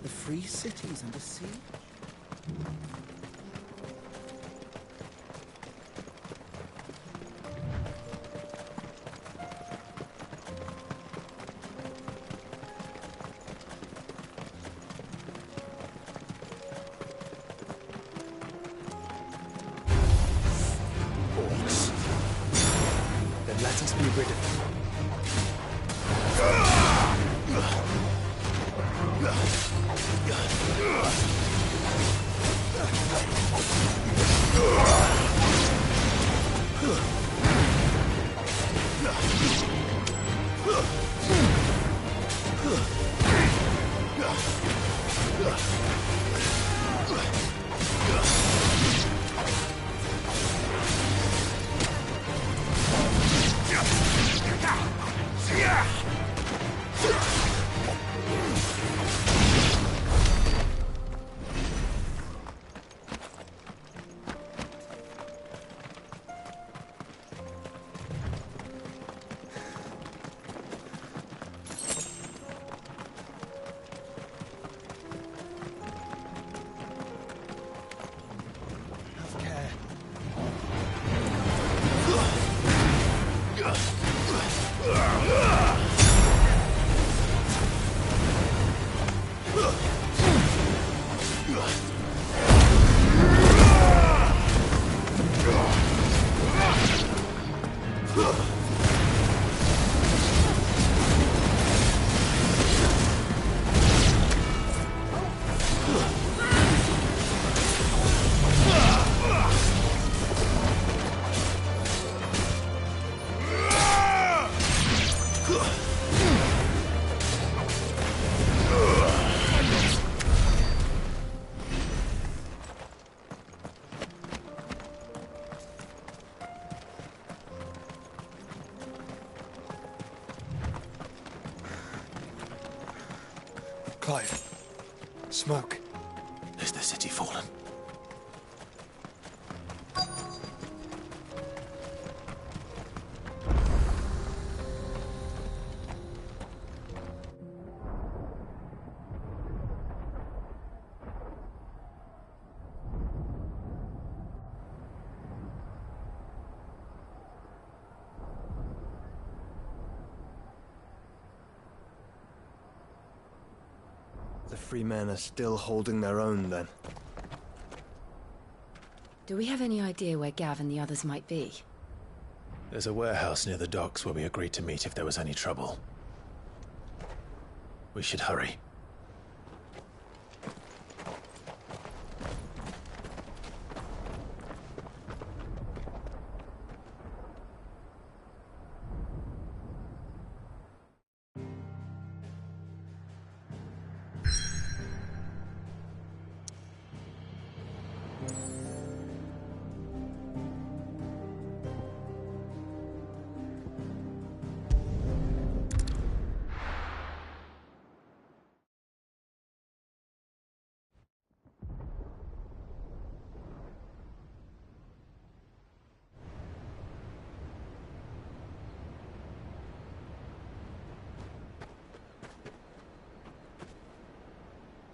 The free cities under siege? Orcs. Then let us be rid of them. Clive. Smoke. Is the city fallen? The free men are still holding their own, then. Do we have any idea where Gav and the others might be? There's a warehouse near the docks where we agreed to meet if there was any trouble. We should hurry.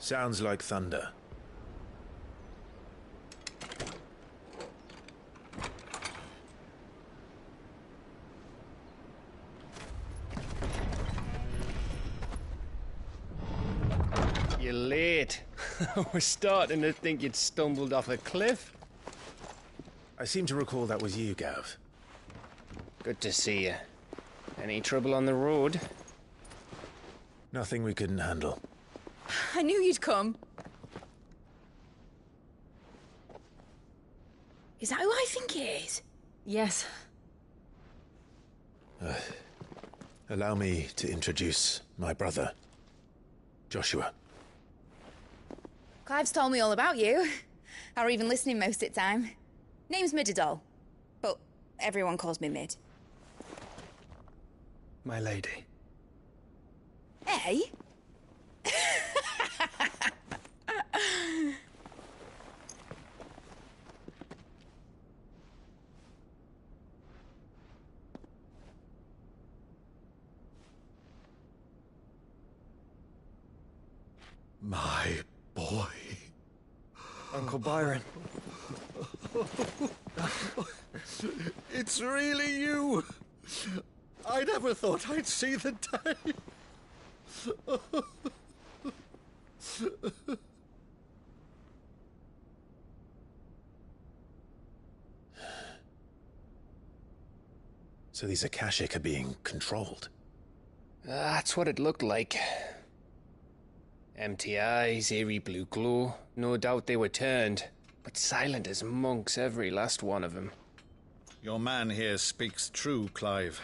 Sounds like thunder. You're late. We're starting to think you'd stumbled off a cliff. I seem to recall that was you, Gav. Good to see you. Any trouble on the road? Nothing we couldn't handle. I knew you'd come. Is that who I think it is? Yes. Allow me to introduce my brother, Joshua. Clive's told me all about you. Or even listening most of the time. Name's Midadol, but everyone calls me Mid. My lady. Hey? My boy. Uncle Byron. It's really you. I never thought I'd see the day. So these Akashic are being controlled. That's what it looked like. Empty eyes, eerie blue glow. No doubt they were turned, but silent as monks, every last one of them. Your man here speaks true, Clive.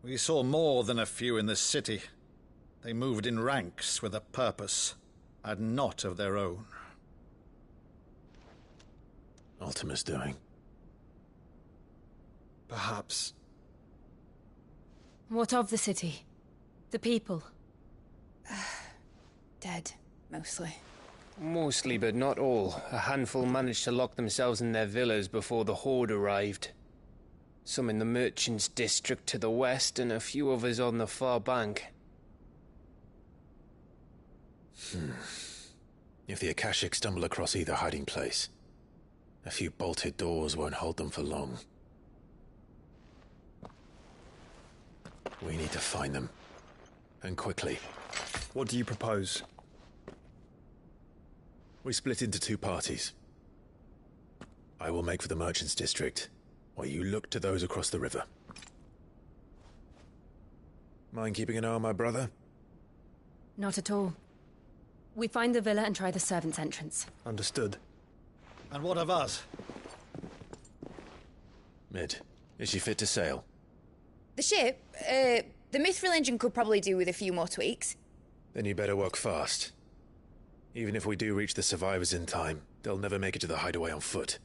We saw more than a few in this city. They moved in ranks with a purpose, and not of their own. Ultima's doing. Perhaps. What of the city? The people? Dead, mostly. Mostly, but not all. A handful managed to lock themselves in their villas before the Horde arrived. Some in the Merchants' District to the west, and a few others on the far bank. If the Akashic stumble across either hiding place, a few bolted doors won't hold them for long. We need to find them. And quickly. What do you propose? We split into two parties. I will make for the Merchants' District, while you look to those across the river. Mind keeping an eye on my brother? Not at all. We find the villa and try the servants' entrance. Understood. And what of us? Mid, is she fit to sail? The ship, the Mithril engine could probably do with a few more tweaks. Then you better work fast. Even if we do reach the survivors in time, they'll never make it to the hideaway on foot.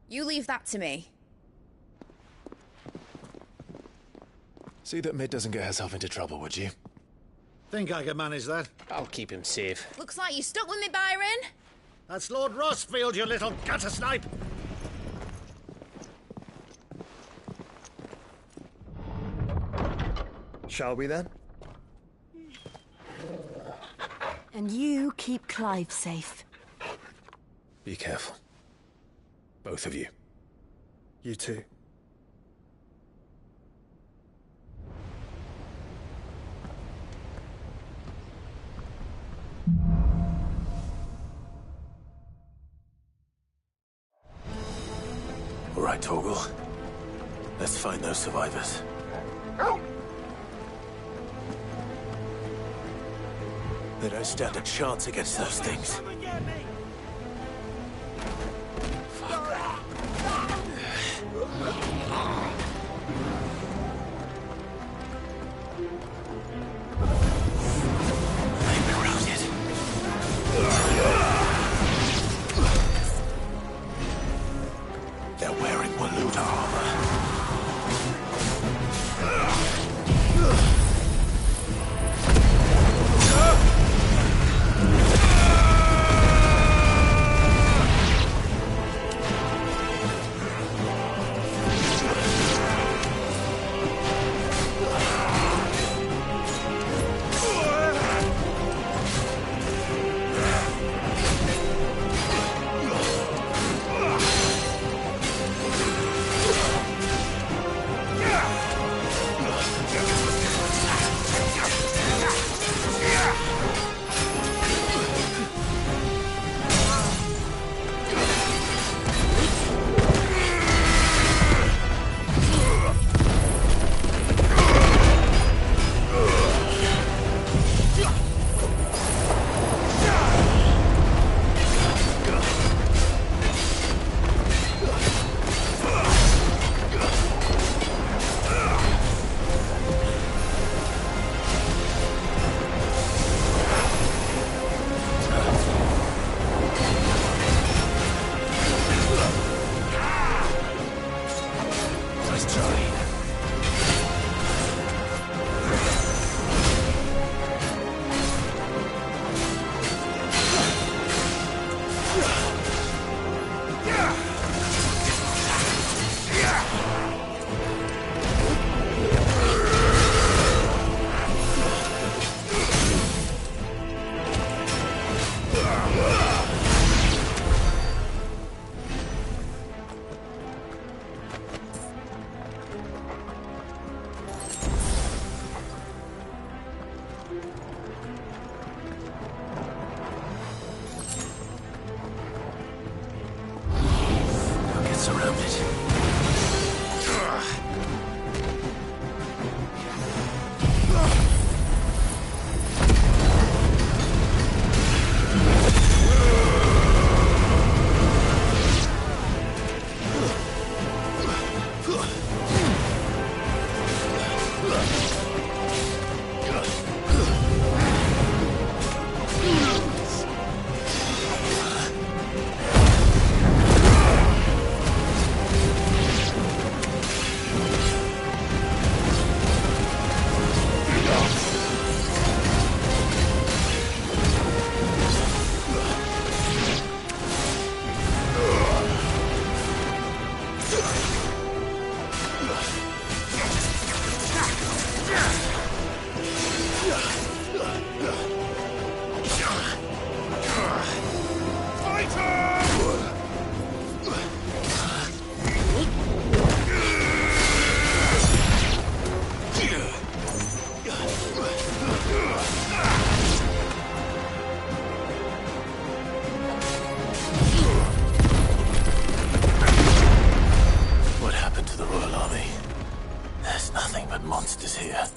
You leave that to me. See that Mid doesn't get herself into trouble, would you? Think I can manage that? I'll keep him safe. Looks like you stuck with me, Byron. That's Lord Rossfield, you little gutter snipe! Shall we then? And you keep Clive safe. Be careful. Both of you. You too. All right, Torgal. Let's find those survivors. They don't stand a chance against those things. They're wearing Waluda armor. surrounded. Monsters here.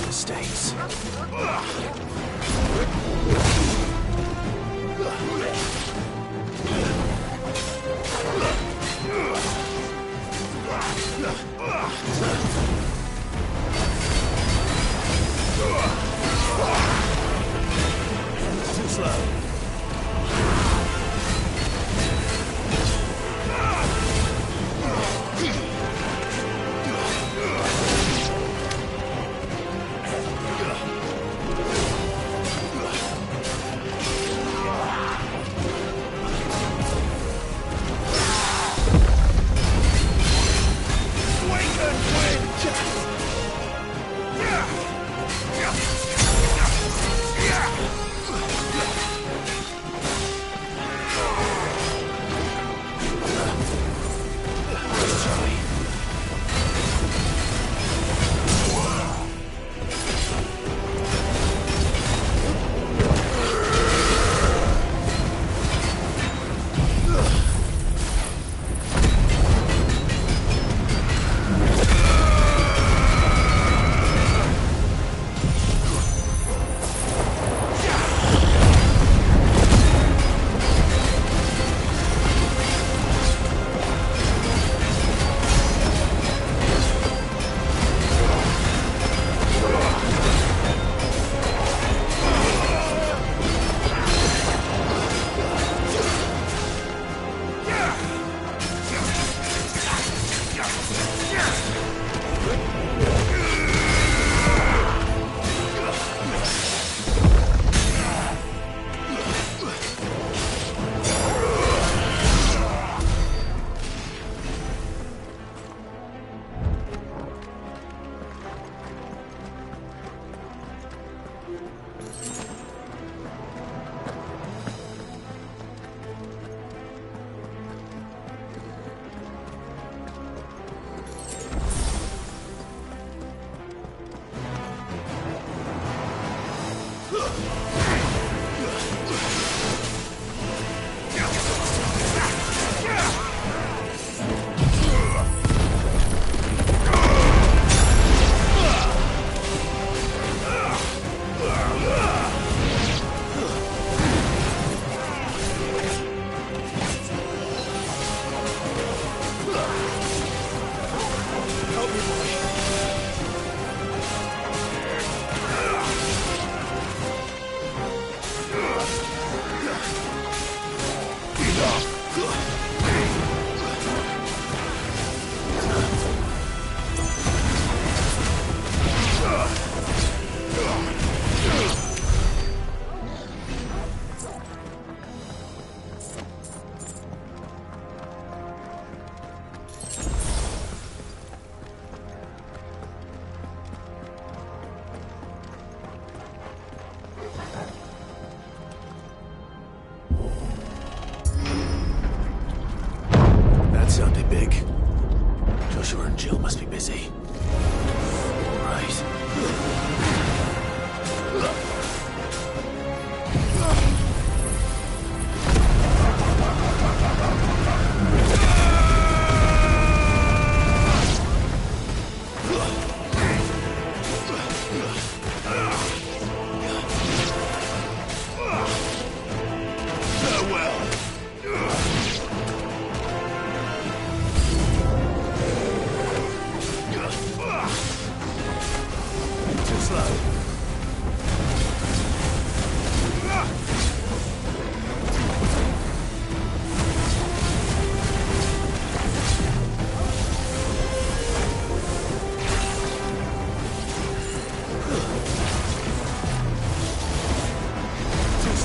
States. Too slow.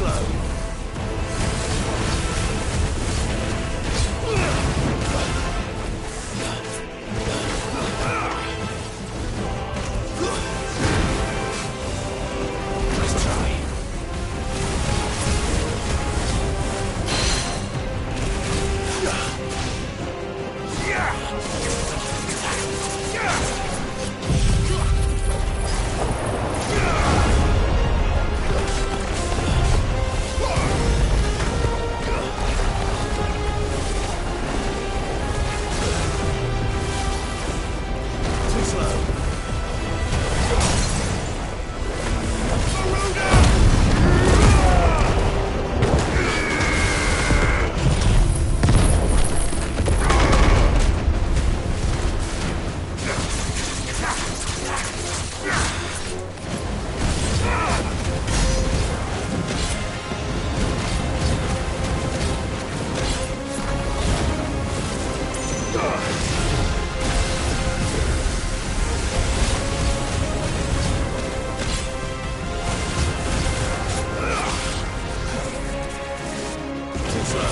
slow. Nice try. Too slow. Too slow.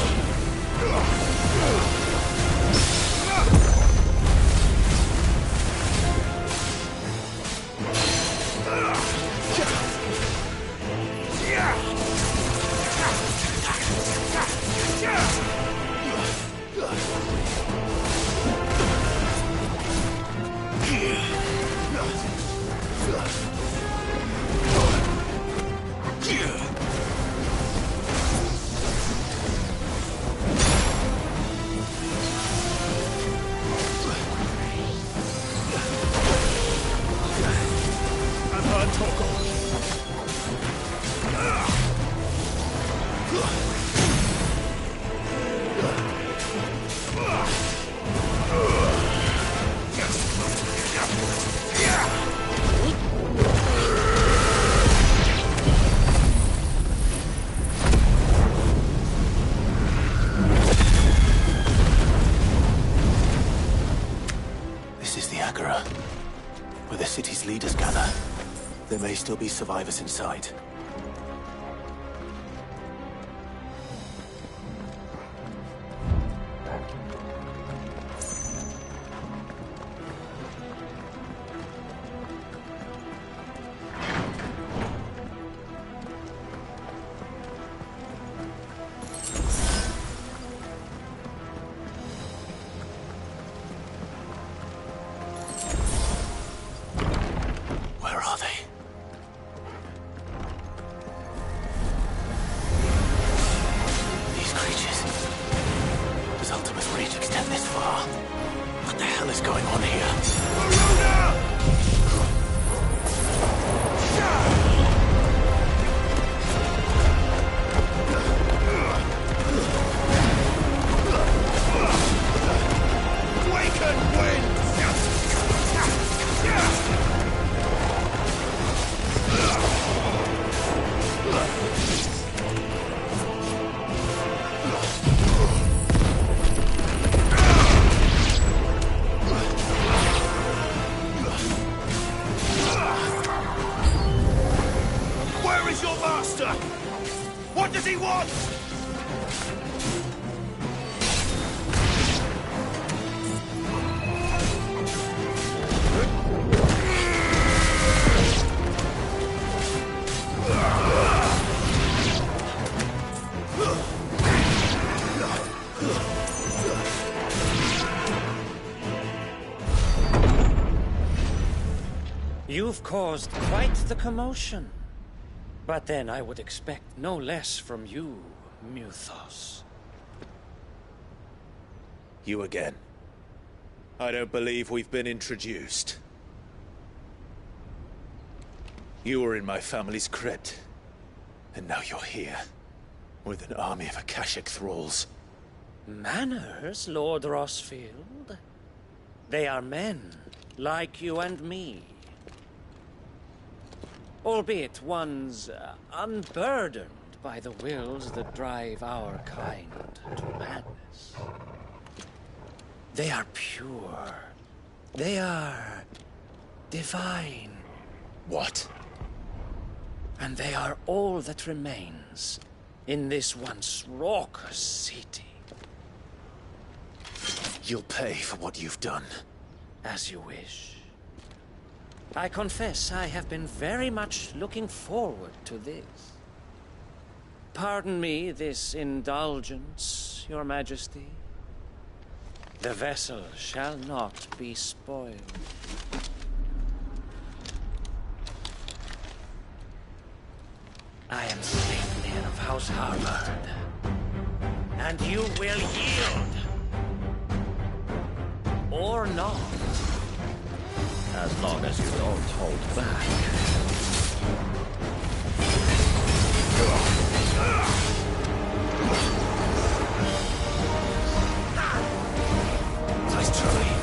I've heard Torkel. This is the Agora, where the city's leaders gather. There may still be survivors inside. Where are they? These creatures. Does Ultima's reach extend this far? What the hell is going on here? Awaken wind! Where is your master? What does he want? You've caused quite the commotion. But then I would expect no less from you, Muthos. You again. I don't believe we've been introduced. You were in my family's crypt. And now you're here. With an army of Akashic thralls. Manners, Lord Rossfield? They are men, like you and me. Albeit ones unburdened by the wills that drive our kind to madness. They are pure. They are divine. What? And they are all that remains in this once raucous city. You'll pay for what you've done. As you wish. I confess I have been very much looking forward to this. Pardon me this indulgence, Your Majesty. The vessel shall not be spoiled. I am Sleipnir of House Harvard, and you will yield. Or not. As long as you don't hold back. Nice try.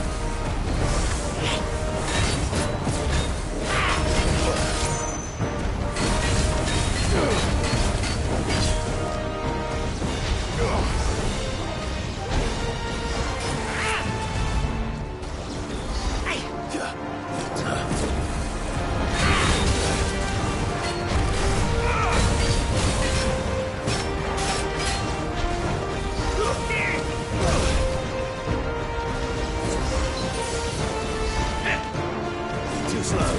Too slow.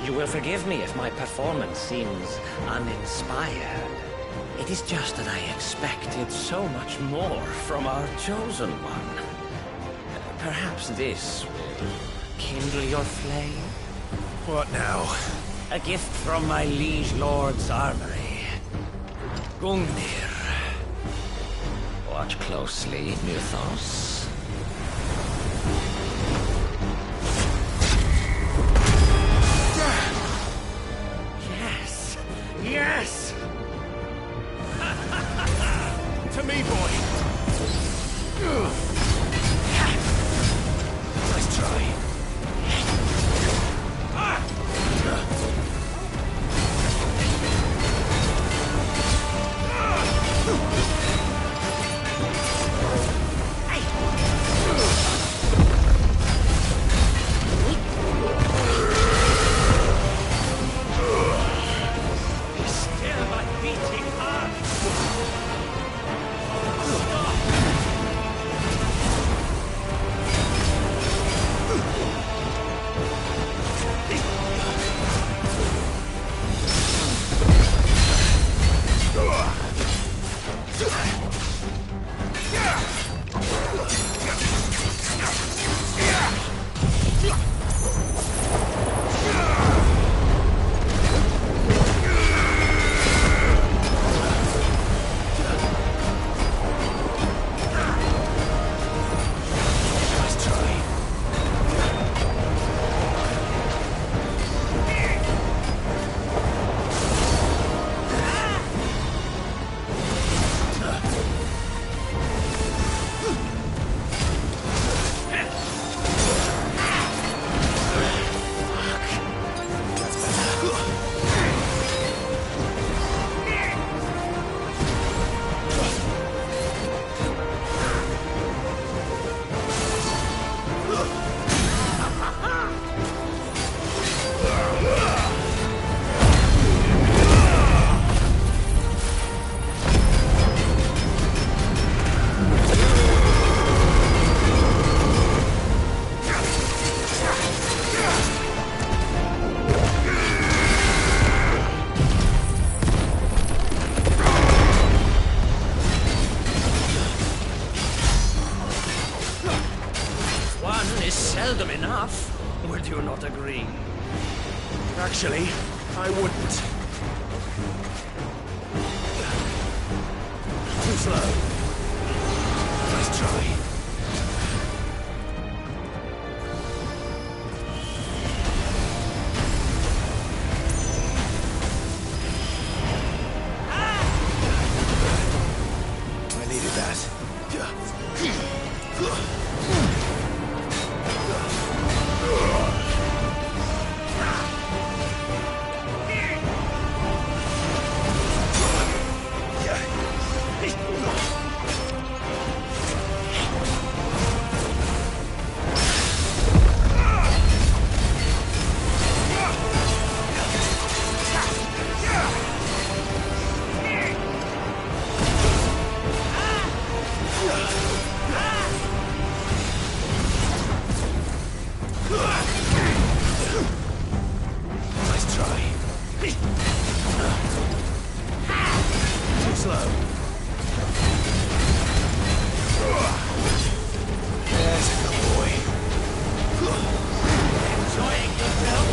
You will forgive me if my performance seems uninspired. It is just that I expected so much more from our chosen one. Perhaps this will kindle your flame? What now? A gift from my liege lord's armory. Gungnir. Watch closely, Mythos. Yes! To me, boy! Nice try. Would you not agree? Actually, I wouldn't. Too slow. Nice try. I needed that. Nice try. Too slow. There's a good boy. Enjoying yourself?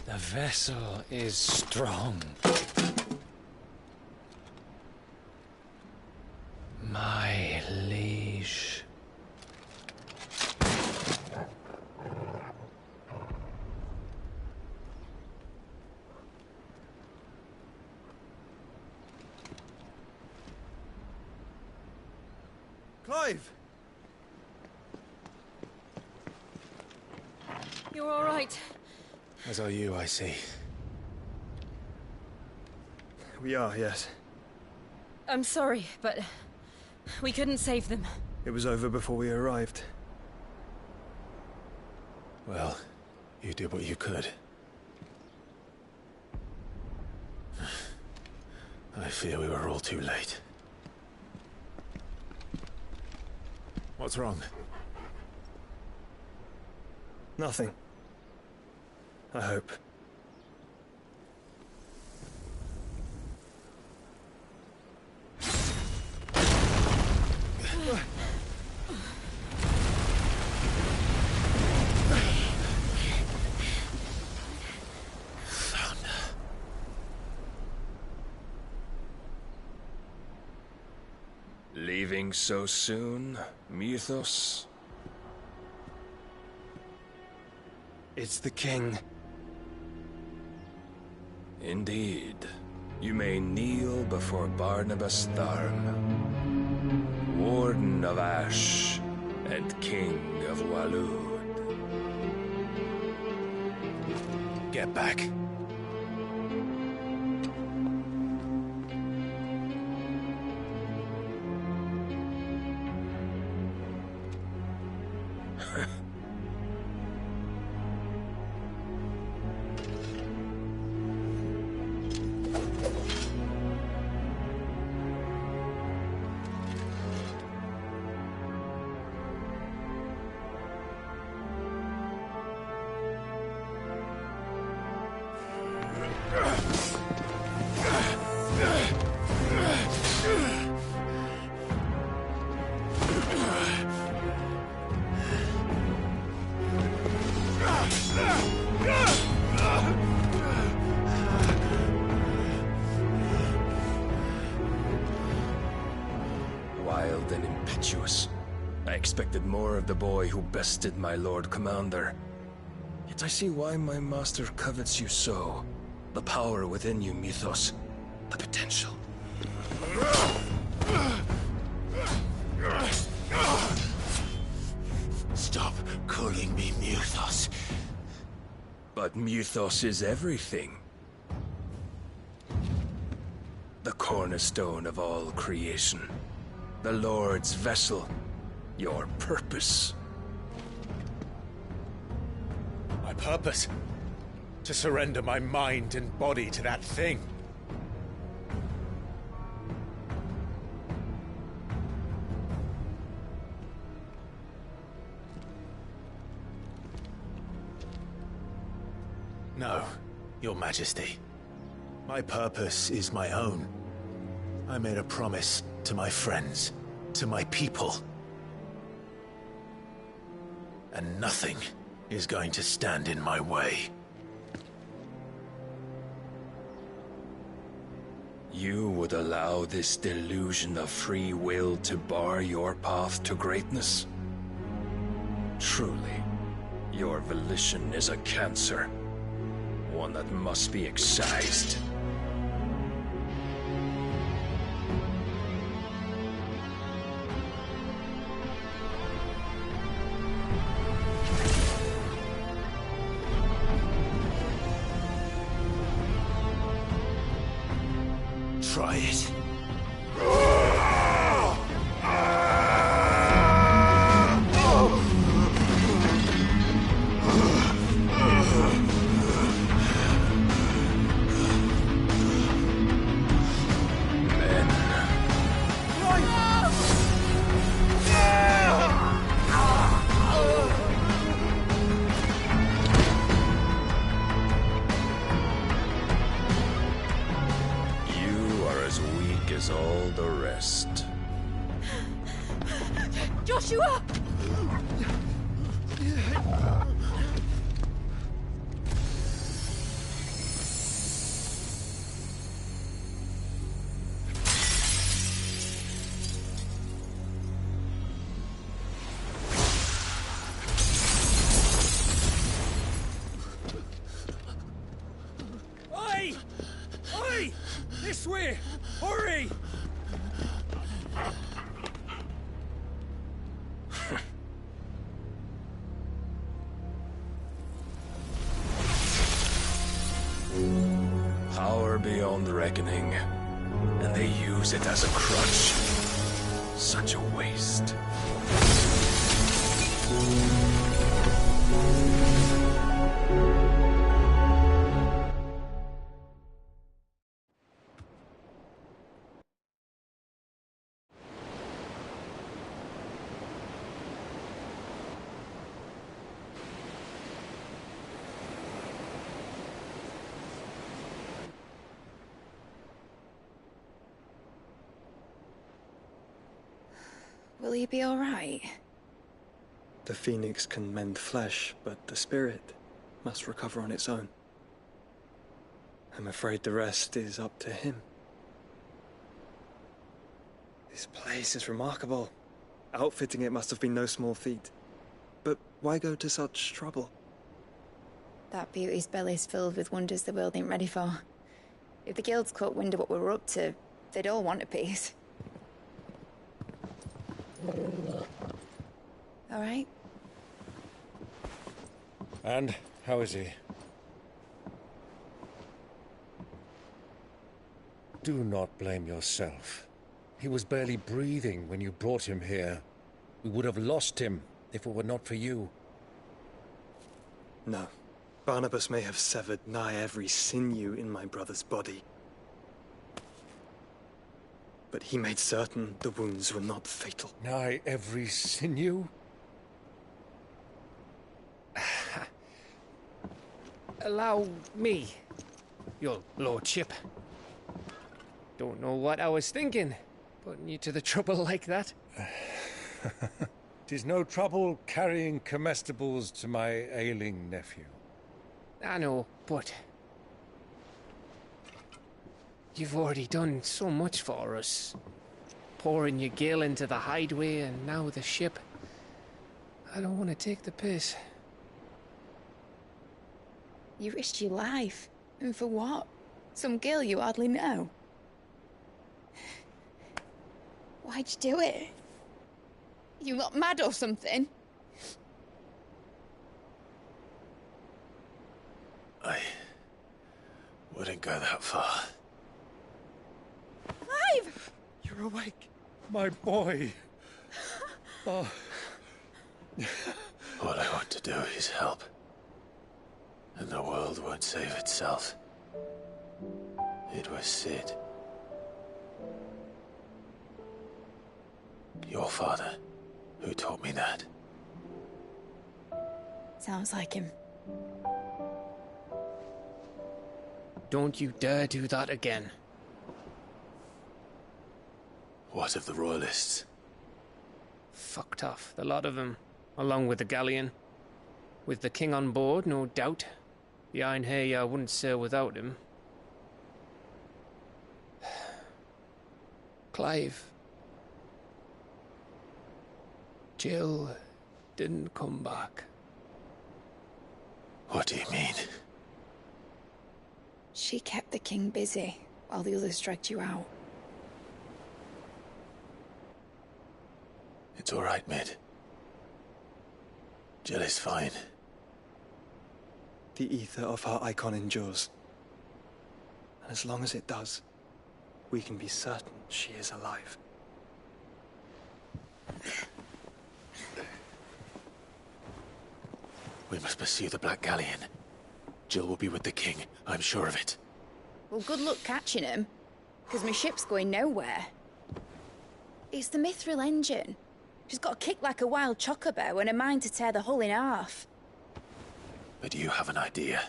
The vessel is strong. My liege. Clive! You're all right. As are you, I see. We are, yes. I'm sorry, but we couldn't save them. It was over before we arrived. Well, you did what you could. I fear we were all too late. What's wrong? Nothing. I hope. Leaving so soon, Mythos? It's the king. Indeed. You may kneel before Barnabas Tharm, Warden of Ash and King of Waloed. Get back. wild and impetuous. I expected more of the boy who bested my Lord Commander. Yet I see why my master covets you so. The power within you, Mythos. The potential. Stop calling me Mythos. But Mythos is everything. The cornerstone of all creation. The Lord's vessel. Your purpose. My purpose? To surrender my mind and body to that thing. No, Your Majesty. My purpose is my own. I made a promise to my friends, to my people. And nothing is going to stand in my way. You would allow this delusion of free will to bar your path to greatness? Truly, your volition is a cancer. One that must be excised. Try it. As all the rest. Joshua! Oi! Oi! This way! Hurry! Power beyond reckoning, and they use it as a crutch. Such a waste. Will he be all right? The phoenix can mend flesh, but the spirit must recover on its own. I'm afraid the rest is up to him. This place is remarkable. Outfitting it must have been no small feat. But why go to such trouble? That beauty's belly's filled with wonders the world ain't ready for. If the guilds caught wind of what we were up to, they'd all want a piece. All right? And how is he? Do not blame yourself. He was barely breathing when you brought him here. We would have lost him if it were not for you. No. Barnabas may have severed nigh every sinew in my brother's body. But he made certain the wounds were not fatal. Nigh every sinew? Allow me, your lordship. Don't know what I was thinking, putting you to the trouble like that. 'Tis no trouble carrying comestibles to my ailing nephew. I know, but you've already done so much for us. pouring your gale into the hideaway and now the ship. I don't want to take the piss. You risked your life. And for what? Some girl you hardly know. Why'd you do it? You got mad or something? I wouldn't go that far. Clive! You're awake, my boy. Oh. All I want to do is help. And the world won't save itself. It was Sid. Your father, who taught me that. Sounds like him. Don't you dare do that again. What of the Royalists? Fucked off, the lot of them, along with the galleon. With the king on board, no doubt. The Iron Hair wouldn't sail without him. Clive. Jill didn't come back. What do you mean? She kept the king busy while the others dragged you out. It's all right, Mid. Jill is fine. The ether of her icon endures. And as long as it does, we can be certain she is alive. We must pursue the Black Galleon. Jill will be with the king, I'm sure of it. Well, good luck catching him, because my ship's going nowhere. It's the Mithril engine. She's got a kick like a wild chocobo and a mind to tear the hull in half. But you have an idea.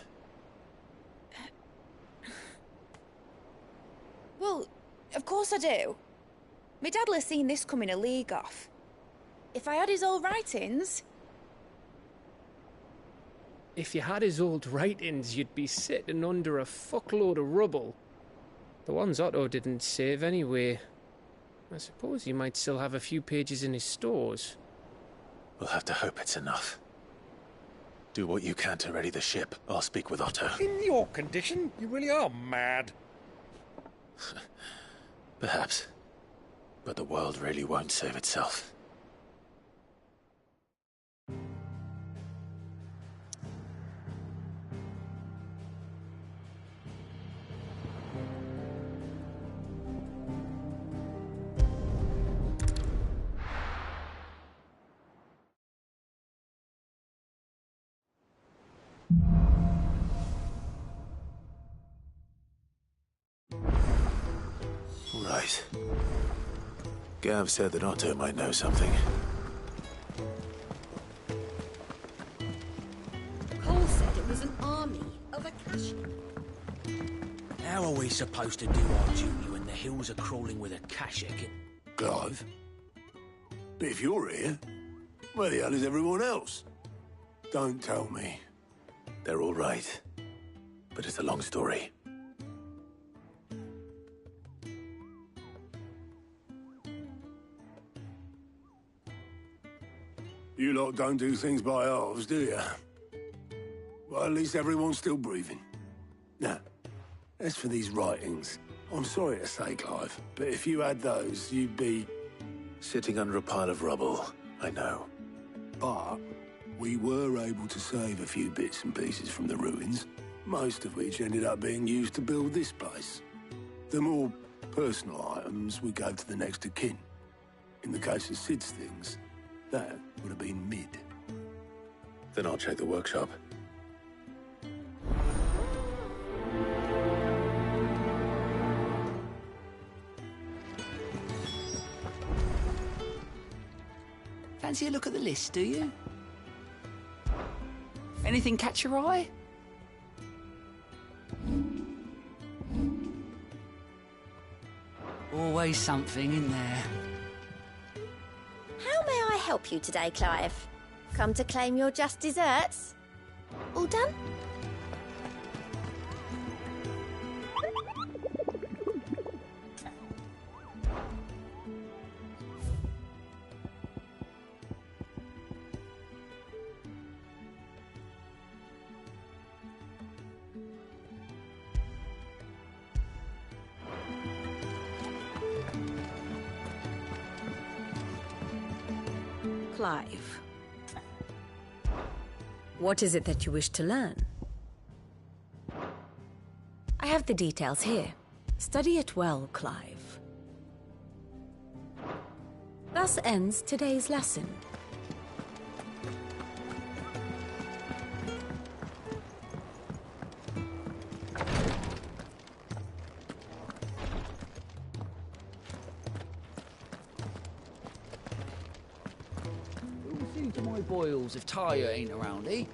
Well, of course I do. My dad'll have seen this coming a league off. If I had his old writings... If you had his old writings, you'd be sitting under a fuckload of rubble. The ones Otto didn't save anyway. I suppose he might still have a few pages in his stores. We'll have to hope it's enough. Do what you can to ready the ship. I'll speak with Otto. In your condition, you really are mad. Perhaps. But the world really won't save itself. Right. Gav said that Otto might know something. Cole said it was an army of Akashi. How are we supposed to do our duty when the hills are crawling with Akashic? Clive? But if you're here, where the hell is everyone else? Don't tell me. They're all right. But it's a long story. You lot don't do things by halves, do you? Well, at least everyone's still breathing. Now, as for these writings, I'm sorry to say, Clive, but if you had those, you'd be... Sitting under a pile of rubble, I know. But we were able to save a few bits and pieces from the ruins, most of which ended up being used to build this place. The more personal items we gave to the next of kin. In the case of Sid's things, that would have been Mid. Then I'll check the workshop. Fancy a look at the list, do you? Anything catch your eye? Always something in there. How may I help you today, Clive? Come to claim your just desserts? All done? Clive. What is it that you wish to learn? I have the details here. Study it well, Clive. Thus ends today's lesson. Who'll see to my boils if Tyre ain't around, eh?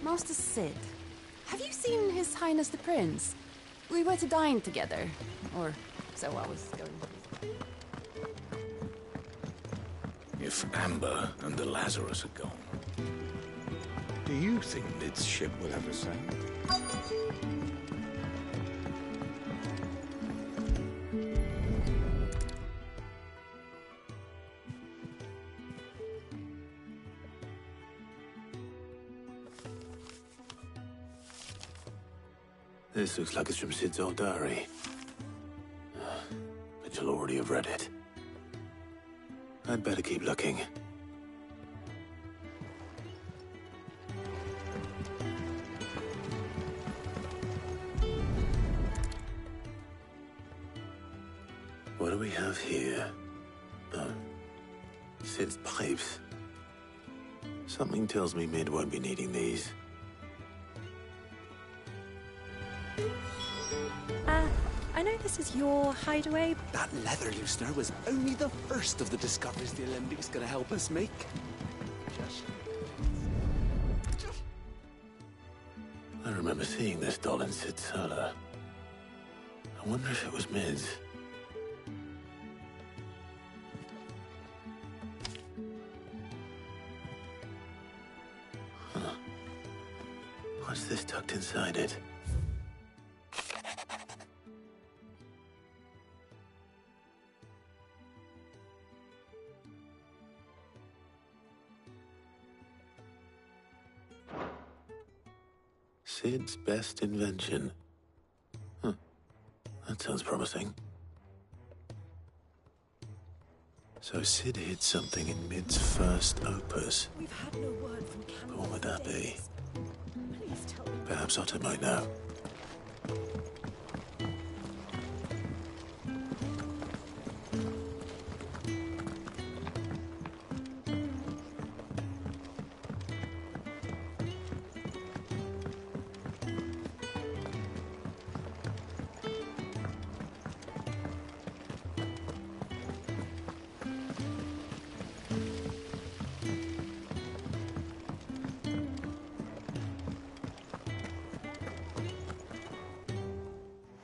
Master Sid, have you seen His Highness the Prince? We were to dine together, or so I was going. If Amber and the Lazarus are gone, do you think Mid's ship will ever sail? This looks like it's from Sid's old diary. But you'll already have read it. I'd better keep looking. What do we have here? Oh, Sid's pipes. Something tells me Mid won't be needing these. I know this is your hideaway. That leather loosener was only the first of the discoveries the Olympics gonna help us make. I remember seeing this doll in Sid's cellar. I wonder if it was Mid's. Huh. What's this tucked inside it? Sid's best invention. Huh. That sounds promising. So Sid hid something in Mid's first opus. We've had no word from Canada. But what would that be? Please tell me. Perhaps Otto might know.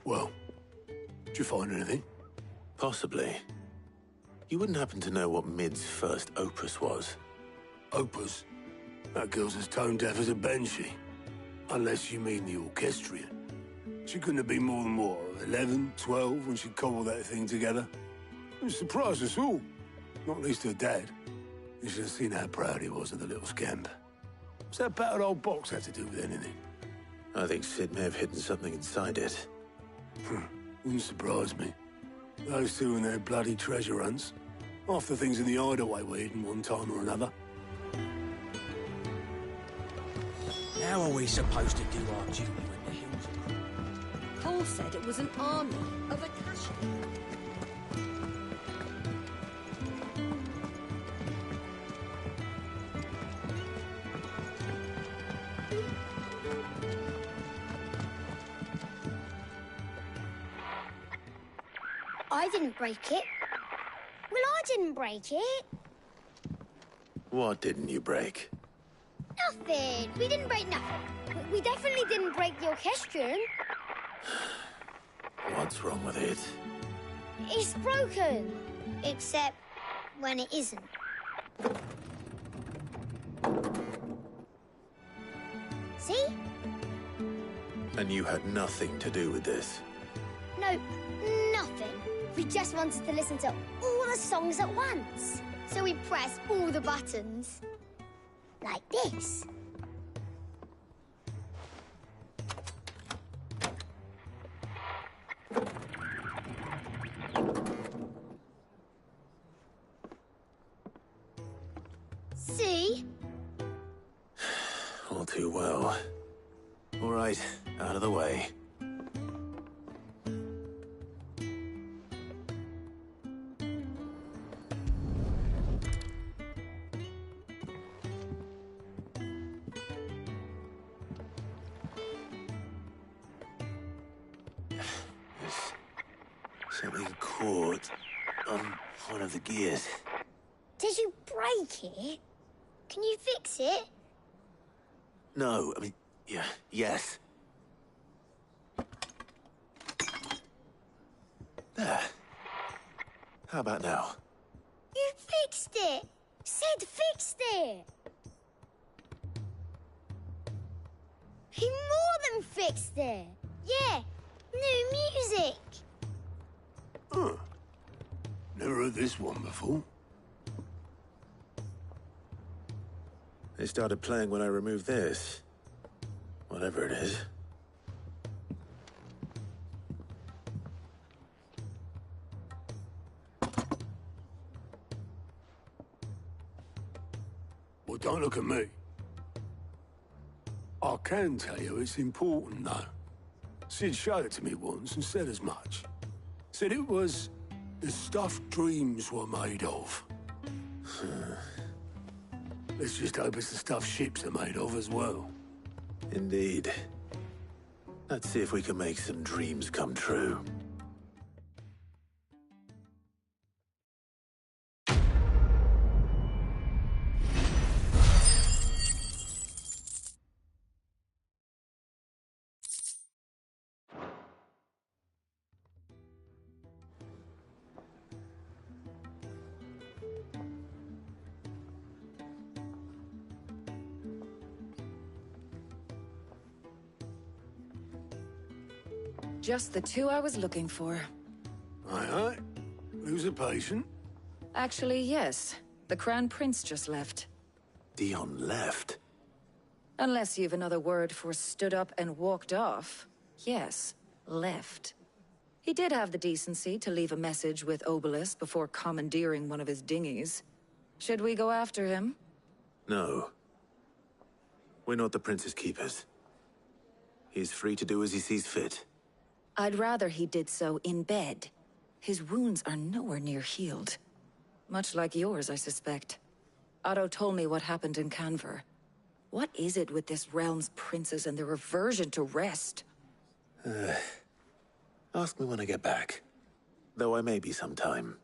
Well, did you find anything? Possibly. You wouldn't happen to know what Mid's first opus was? Opus? That girl's as tone deaf as a banshee. Unless you mean the orchestrion. She couldn't have been more than, what, 11, 12 when she cobbled that thing together? It surprised us all. Not least her dad. You should have seen how proud he was of the little scamp. What's that battered old box have to do with anything? I think Sid may have hidden something inside it. Wouldn't surprise me. Those two and their bloody treasure hunts. Half the things in the hideaway were hidden one time or another. How are we supposed to do our duty when the hills are Cole said it was an army of Akasha. I didn't break it. Well, I didn't break it. What didn't you break? Nothing. We didn't break nothing. We definitely didn't break the orchestrion. What's wrong with it? It's broken. Except when it isn't. See? And you had nothing to do with this? Nope, nothing. We just wanted to listen to all the songs at once. So we pressed all the buttons. Like this. See? All too well. All right, out of the way. Something caught on one of the gears. Did you break it? Can you fix it? No, I mean, yeah, yes. There. How about now? You fixed it! Sid fixed it! He more than fixed it! Yeah, new music! Huh. Never heard this one before. They started playing when I removed this. Whatever it is. Well, don't look at me. I can tell you it's important, though. Sid showed it to me once and said as much. Said it was the stuff dreams were made of. Let's just hope it's the stuff ships are made of as well. Indeed. Let's see if we can make some dreams come true. Just the two I was looking for. Aye. Lose a patient? Actually, yes. The Crown Prince just left. Dion left? Unless you've another word for stood up and walked off. Yes, left. He did have the decency to leave a message with Obelisk before commandeering one of his dinghies. Should we go after him? No. We're not the Prince's keepers. He's free to do as he sees fit. I'd rather he did so in bed. His wounds are nowhere near healed. Much like yours, I suspect. Otto told me what happened in Canver. What is it with this realm's princes and their aversion to rest? Ask me when I get back. Though I may be sometime.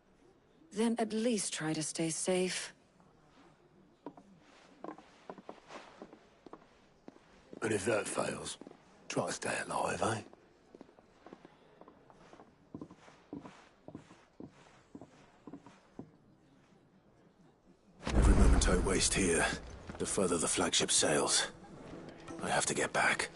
Then at least try to stay safe. And if that fails, try to stay alive, eh? Every moment I waste here, the further the flagship sails. I have to get back.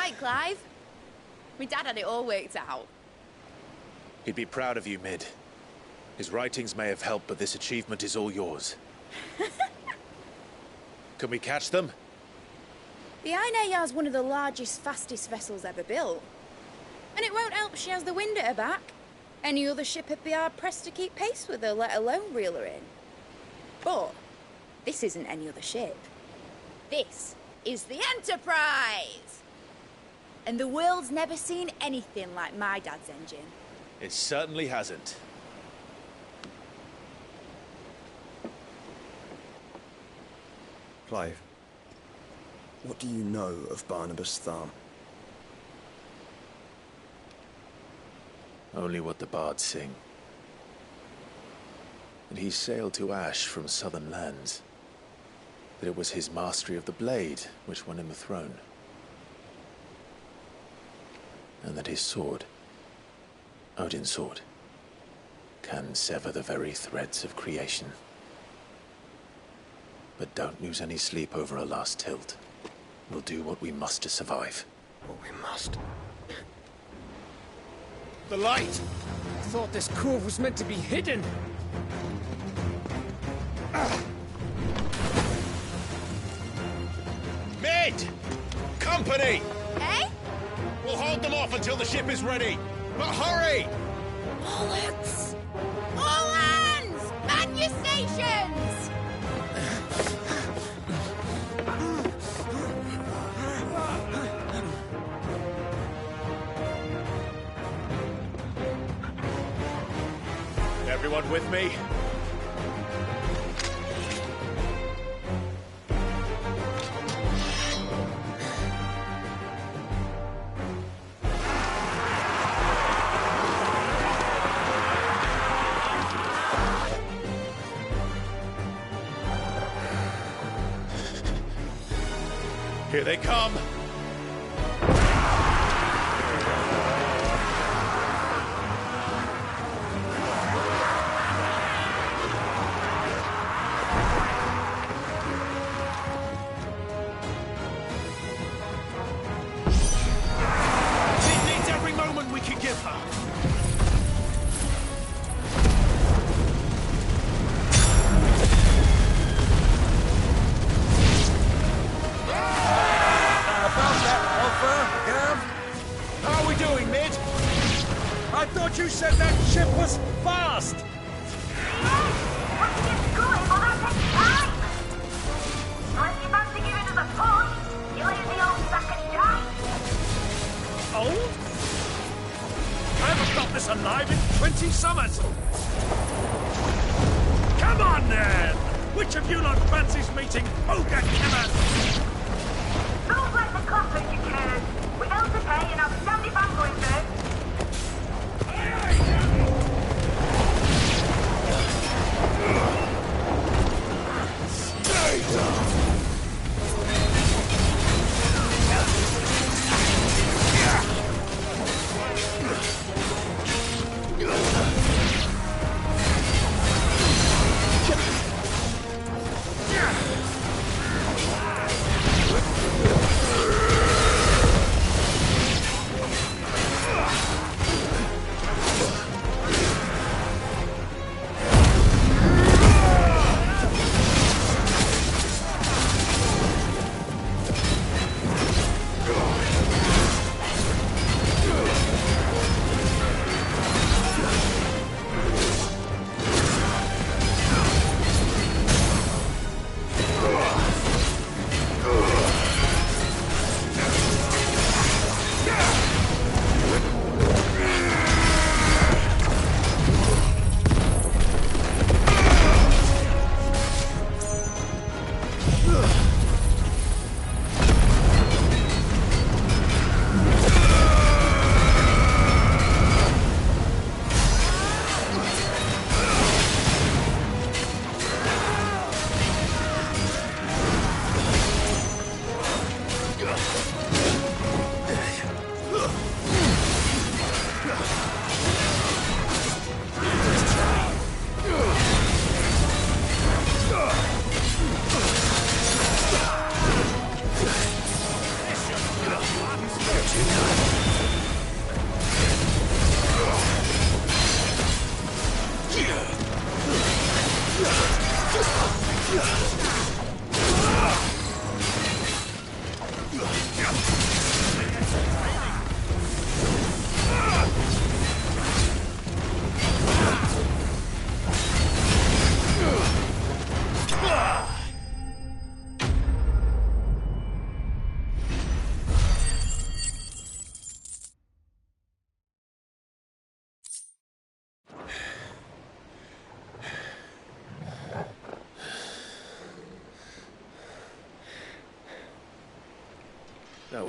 right, Clive. My dad had it all worked out. He'd be proud of you, Mid. His writings may have helped, but this achievement is all yours. Can we catch them? The Ainayar's one of the largest, fastest vessels ever built. And it won't help she has the wind at her back. Any other ship would be hard-pressed to keep pace with her, let alone reel her in. But this isn't any other ship. This is the Enterprise! And the world's never seen anything like my dad's engine. It certainly hasn't. Clive, what do you know of Barnabas Tharm? Only what the bards sing. That he sailed to Ash from southern lands. That it was his mastery of the blade which won him the throne. And that his sword, Odin's sword, can sever the very threads of creation. But don't lose any sleep over a last tilt. We'll do what we must to survive. What we must. The light! I thought this cove was meant to be hidden. Mid! Company! Eh? We'll hold them off until the ship is ready. But hurry! Bollocks! All hands! Man your stations! Everyone with me? Here they come! You said that ship was fast! Old? I haven't got this alive in 20 summers! Come on then! Which of you lot fancies meeting Ogre Kevin? Don't let the coppers, you cares! We don't pay and I'll stand if I'm going there.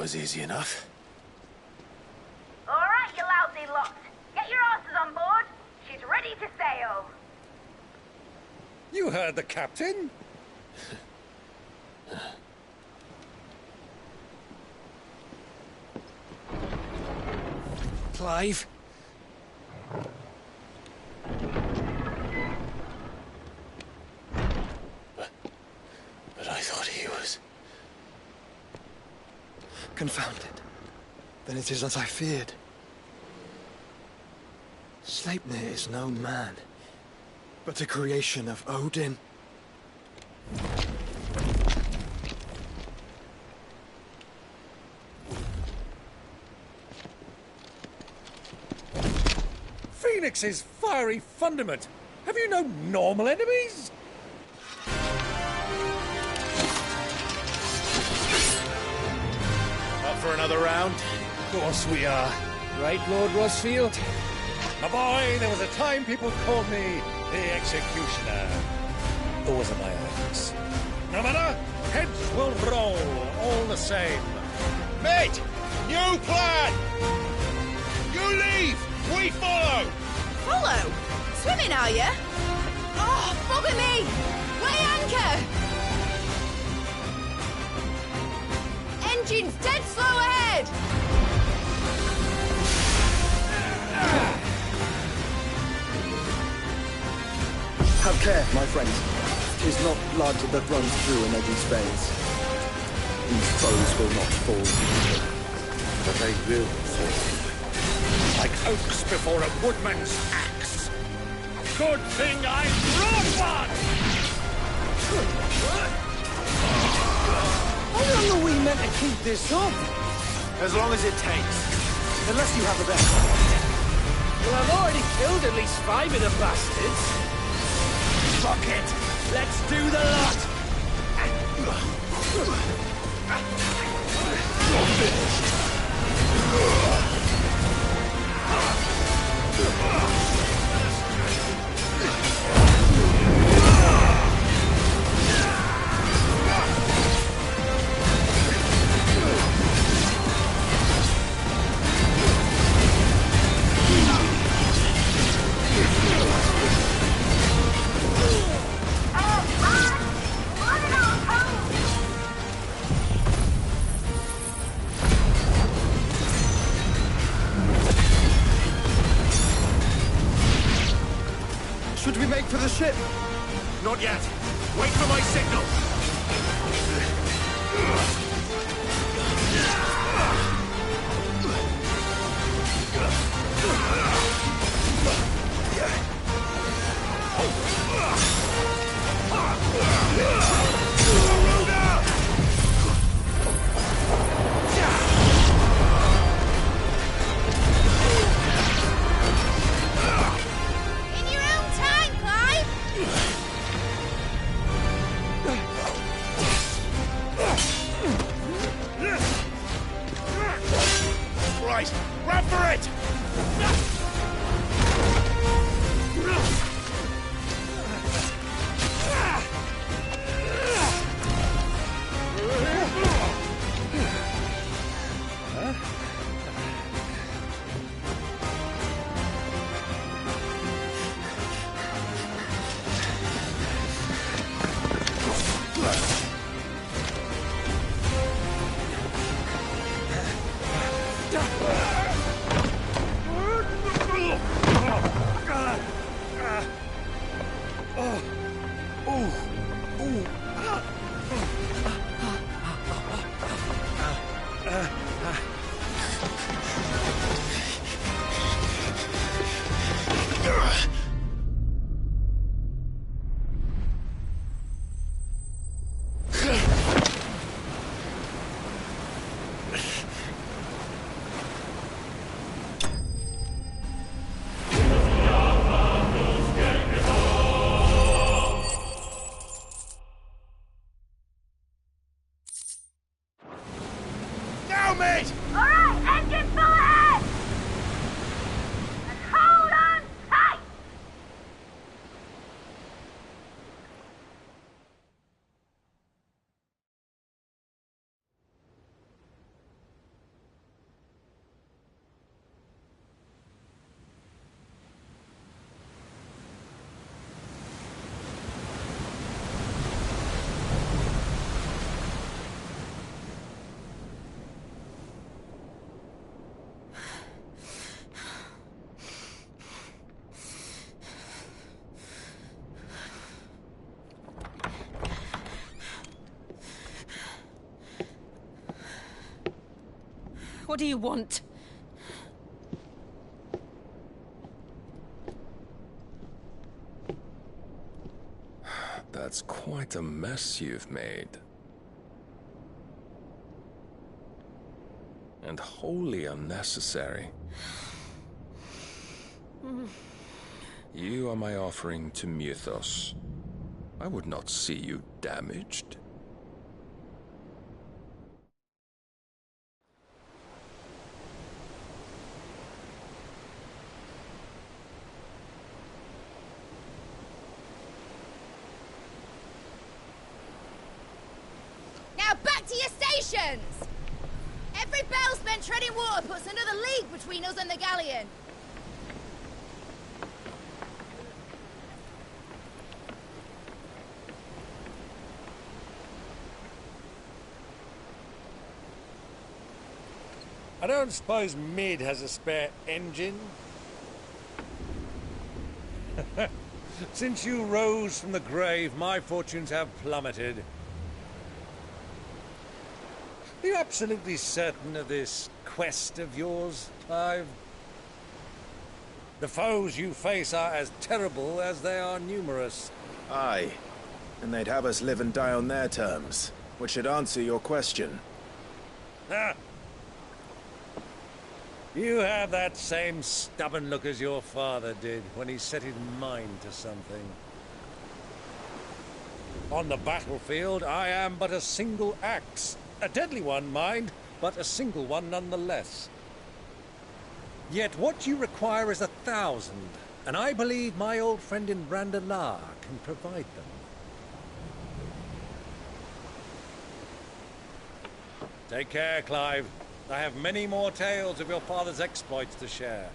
was easy enough. All right, you lousy lot. Get your asses on board. She's ready to sail. You heard the captain. Clive? But I thought he was... Confounded. Then it is as I feared. Sleipnir is no man, but a creation of Odin. Phoenix's fiery fundament. Have you no normal enemies? Up for another round? Of course we are. Right, Lord Rosfield? My boy, there was a time people called me the Executioner. Those are my orders. No matter, heads will roll all the same. Mate! New plan! You leave! We follow! Follow? Swimming, are you? Oh, bugger me! Weigh anchor! Engine's dead slow ahead! Have care, my friends. 'Tis not blood that runs through an Eddie's veins. These foes will not fall. But they will fall. Like oaks before a woodman's axe. Good thing I brought one! How long are we meant to keep this up? As long as it takes. Unless you have a bet. Well, I've already killed at least 5 of the bastards. Fuck it! Let's do the lot! Should we make for the ship? Not yet. Wait for my signal. In your own time, Clive! What do you want? That's quite a mess you've made. And wholly unnecessary. You are my offering to Mythos. I would not see you damaged. Now back to your stations! Every bell spent treading water puts another league between us and the galleon. I don't suppose Mid has a spare engine? Since you rose from the grave, my fortunes have plummeted. Are you absolutely certain of this quest of yours, Clive? The foes you face are as terrible as they are numerous. Aye. And they'd have us live and die on their terms, which should answer your question. Ah! You have that same stubborn look as your father did when he set his mind to something. On the battlefield, I am but a single axe. A deadly one, mind, but a single one nonetheless. Yet what you require is 1,000, and I believe my old friend in Randalar can provide them. Take care, Clive. I have many more tales of your father's exploits to share.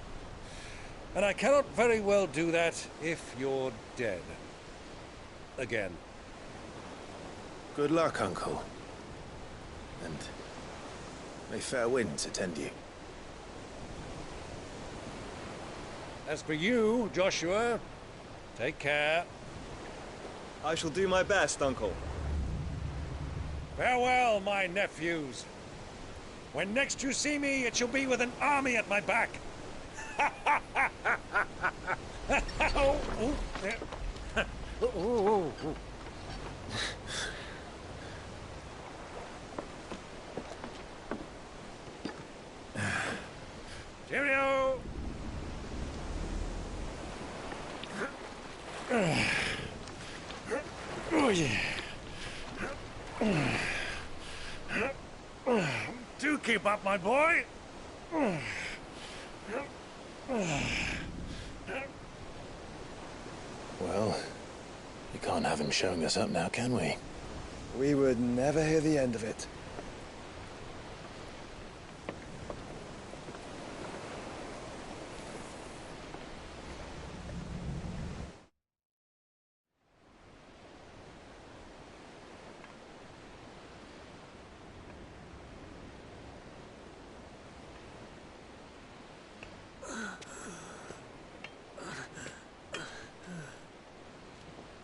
And I cannot very well do that if you're dead. Again. Good luck, Uncle. And may fair winds attend you. As for you, Joshua, take care. I shall do my best, Uncle. Farewell, my nephews. When next you see me, it shall be with an army at my back. Cheerio! Oh, yeah. Do keep up, my boy. Well, you can't have him showing us up now, can we? We would never hear the end of it.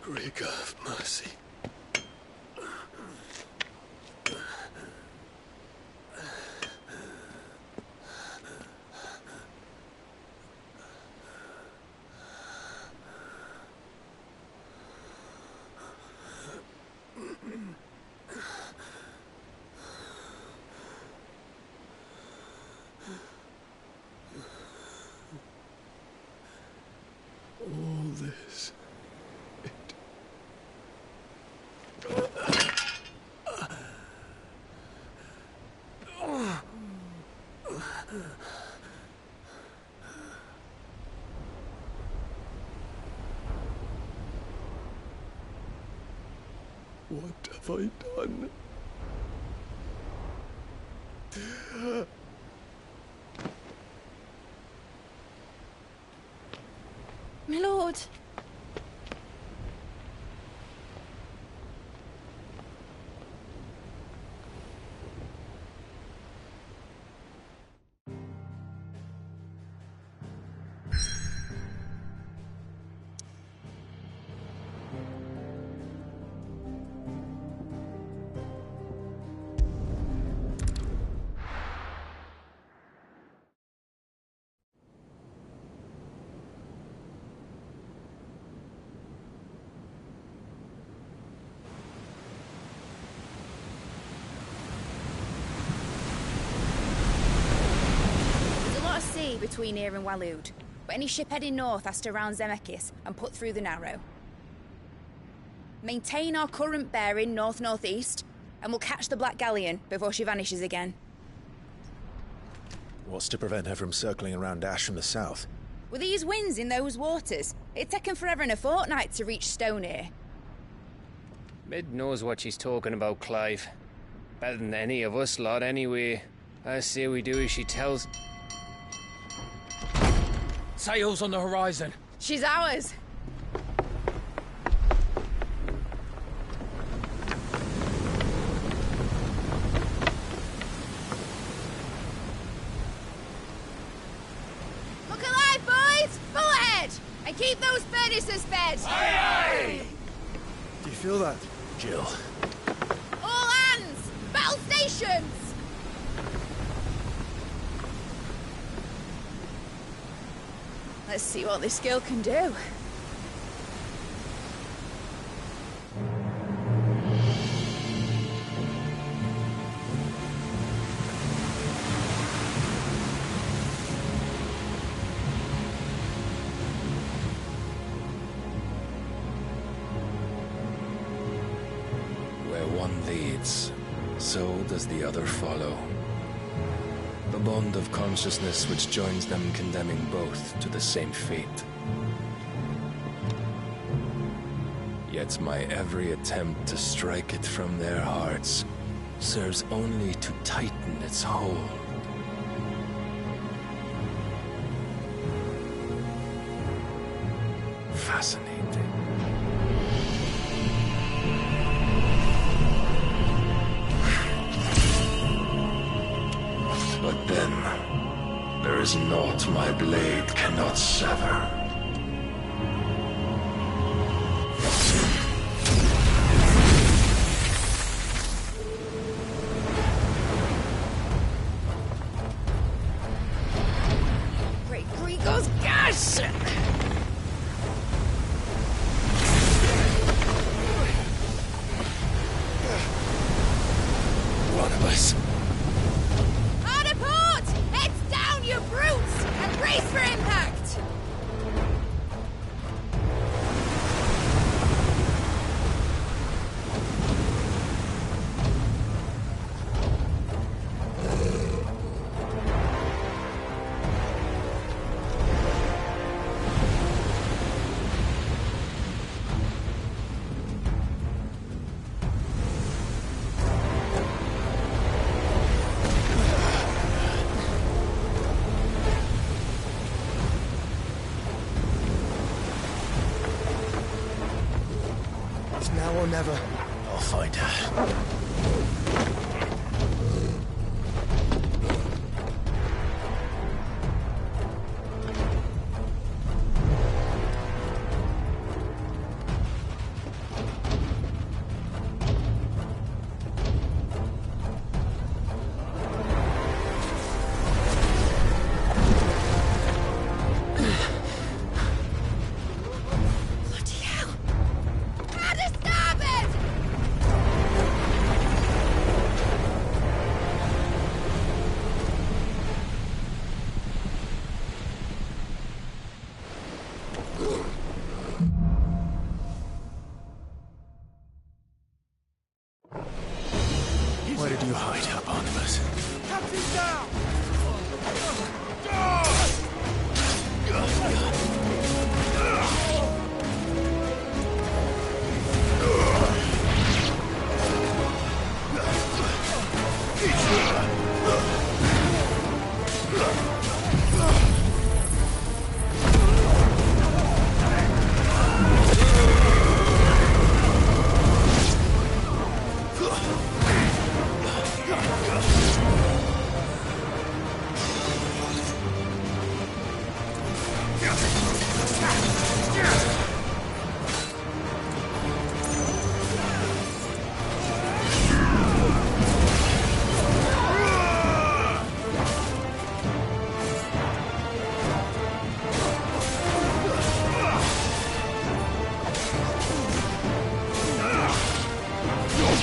Great God of mercy. All this. What have I done? My lord. between here and Waloed, but any ship heading north has to round Zemeckis and put through the Narrow. Maintain our current bearing north-northeast, and we'll catch the Black Galleon before she vanishes again. What's to prevent her from circling around Ash from the south? With these winds in those waters, it'd take 'em forever and a fortnight to reach Stone here. Mid knows what she's talking about, Clive. Better than any of us lot, anyway. I say we do as she tells. Sails on the horizon. She's ours. Look alive, boys! Full ahead! And keep those furnaces fed! Aye, aye! Do you feel that? Jill. All hands! Battle stations! Let's see what this girl can do. Where one leads, so does the other follow. The bond of consciousness which joins them condemning both to the same fate. Yet my every attempt to strike it from their hearts serves only to tighten its hold. Fascinating. But then, there is naught my blade cannot sever. Great Gregor's gas! One of us. Hard apart! Heads down, you brutes! And brace for impact! It's now or never. I'll find her. How to stop it! Where did you hide, Barnabas? Captain's down!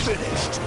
Finished.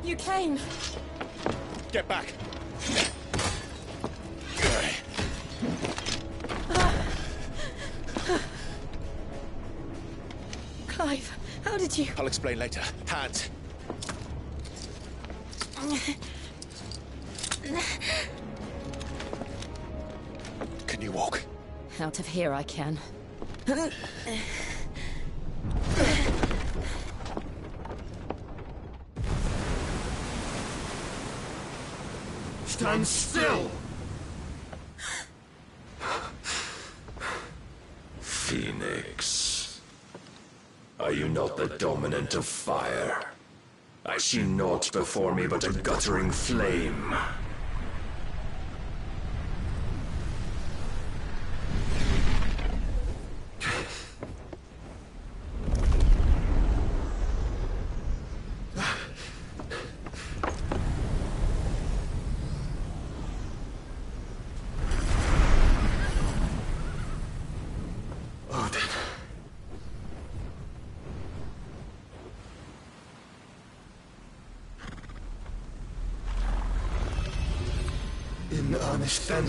You came. Get back. Clive, how did you... I'll explain later. Hands. Can you walk? Out of here I can. Stand still! Phoenix. Are you not the dominant of fire? I see naught before me but a guttering flame. In earnest, then.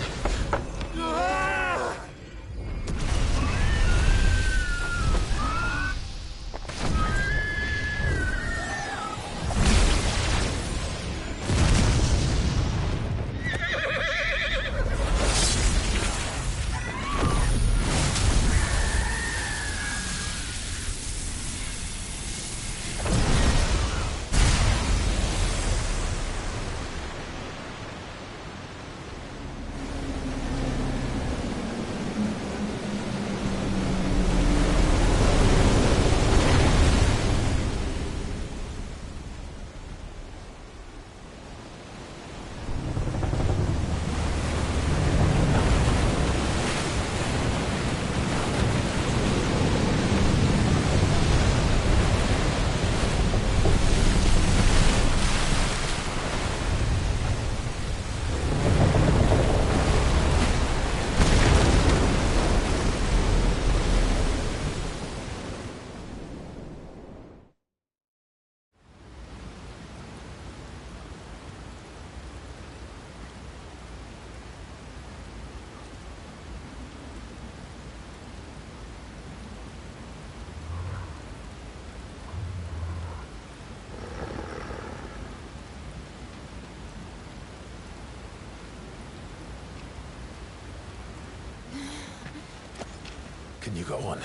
Can you go on?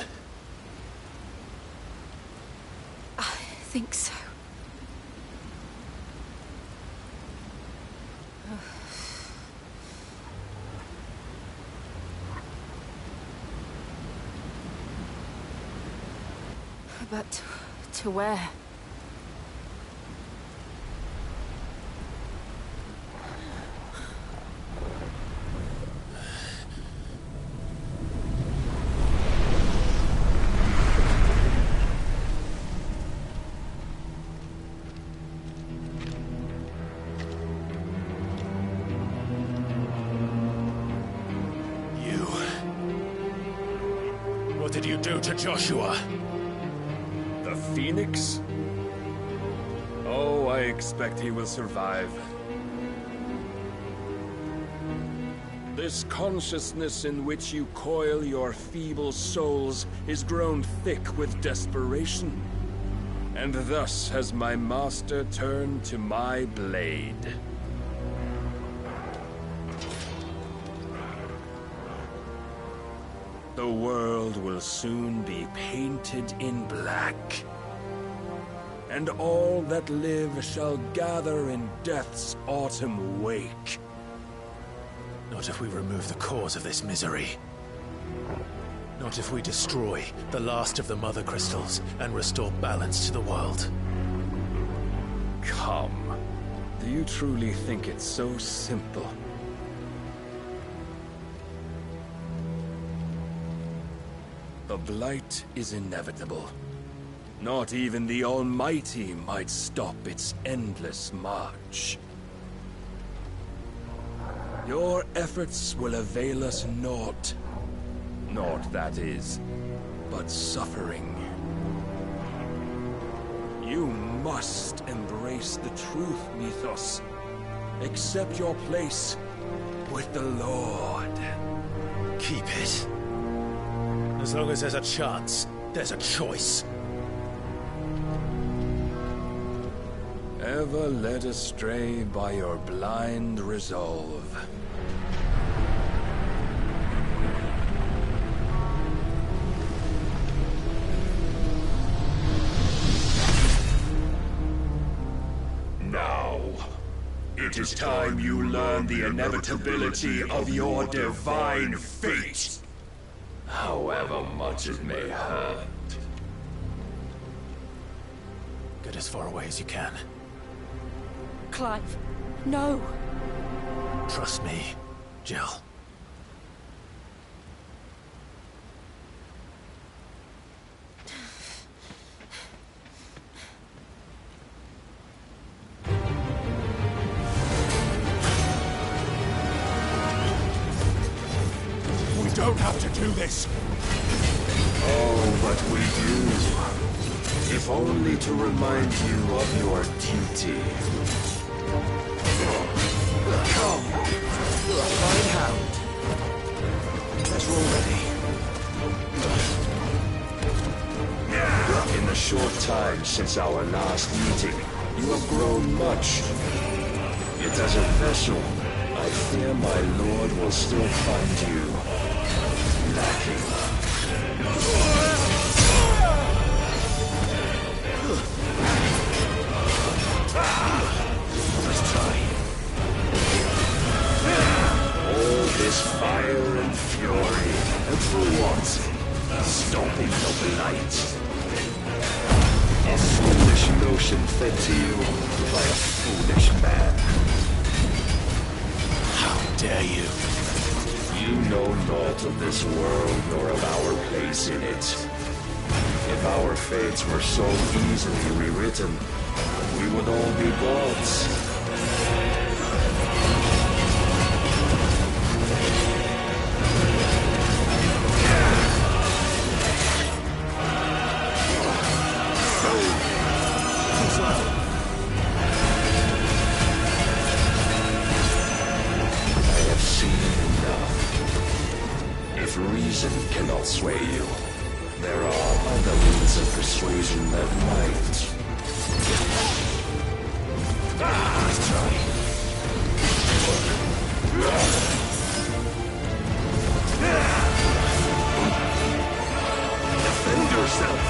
I think so. But to where? What did you do to Joshua? The Phoenix? Oh, I expect he will survive. This consciousness in which you coil your feeble souls is grown thick with desperation. And thus has my master turned to my blade. The world will soon be painted in black. And all that live shall gather in death's autumn wake. Not if we remove the cause of this misery. Not if we destroy the last of the Mother Crystals and restore balance to the world. Come. Do you truly think it's so simple? The Blight is inevitable. Not even the Almighty might stop its endless march. Your efforts will avail us naught. Naught, that is, but suffering. You must embrace the truth, Mythos. Accept your place with the Lord. Keep it. As long as there's a chance, there's a choice. Ever led astray by your blind resolve. Now, it is time you learn the inevitability of your divine fate. However much it may hurt. Get as far away as you can. Clive, no. Trust me, Jill. We don't have to do this. Oh, but we do. If only to remind you of your duty. Come. Fine Hound. Let's roll ready. In the short time since our last meeting, you have grown much. Yet as a vessel, I fear my lord will still find you lacking. Let's try. All this fire and fury, and for what? Stopping the blight. A foolish notion fed to you by a foolish man. How dare you? You know naught of this world nor of our place in it. If our fates were so easily rewritten, we would all be gods. I have seen enough. If reason cannot sway you, there are other means of persuasion that might. Let's try. Defend yourself.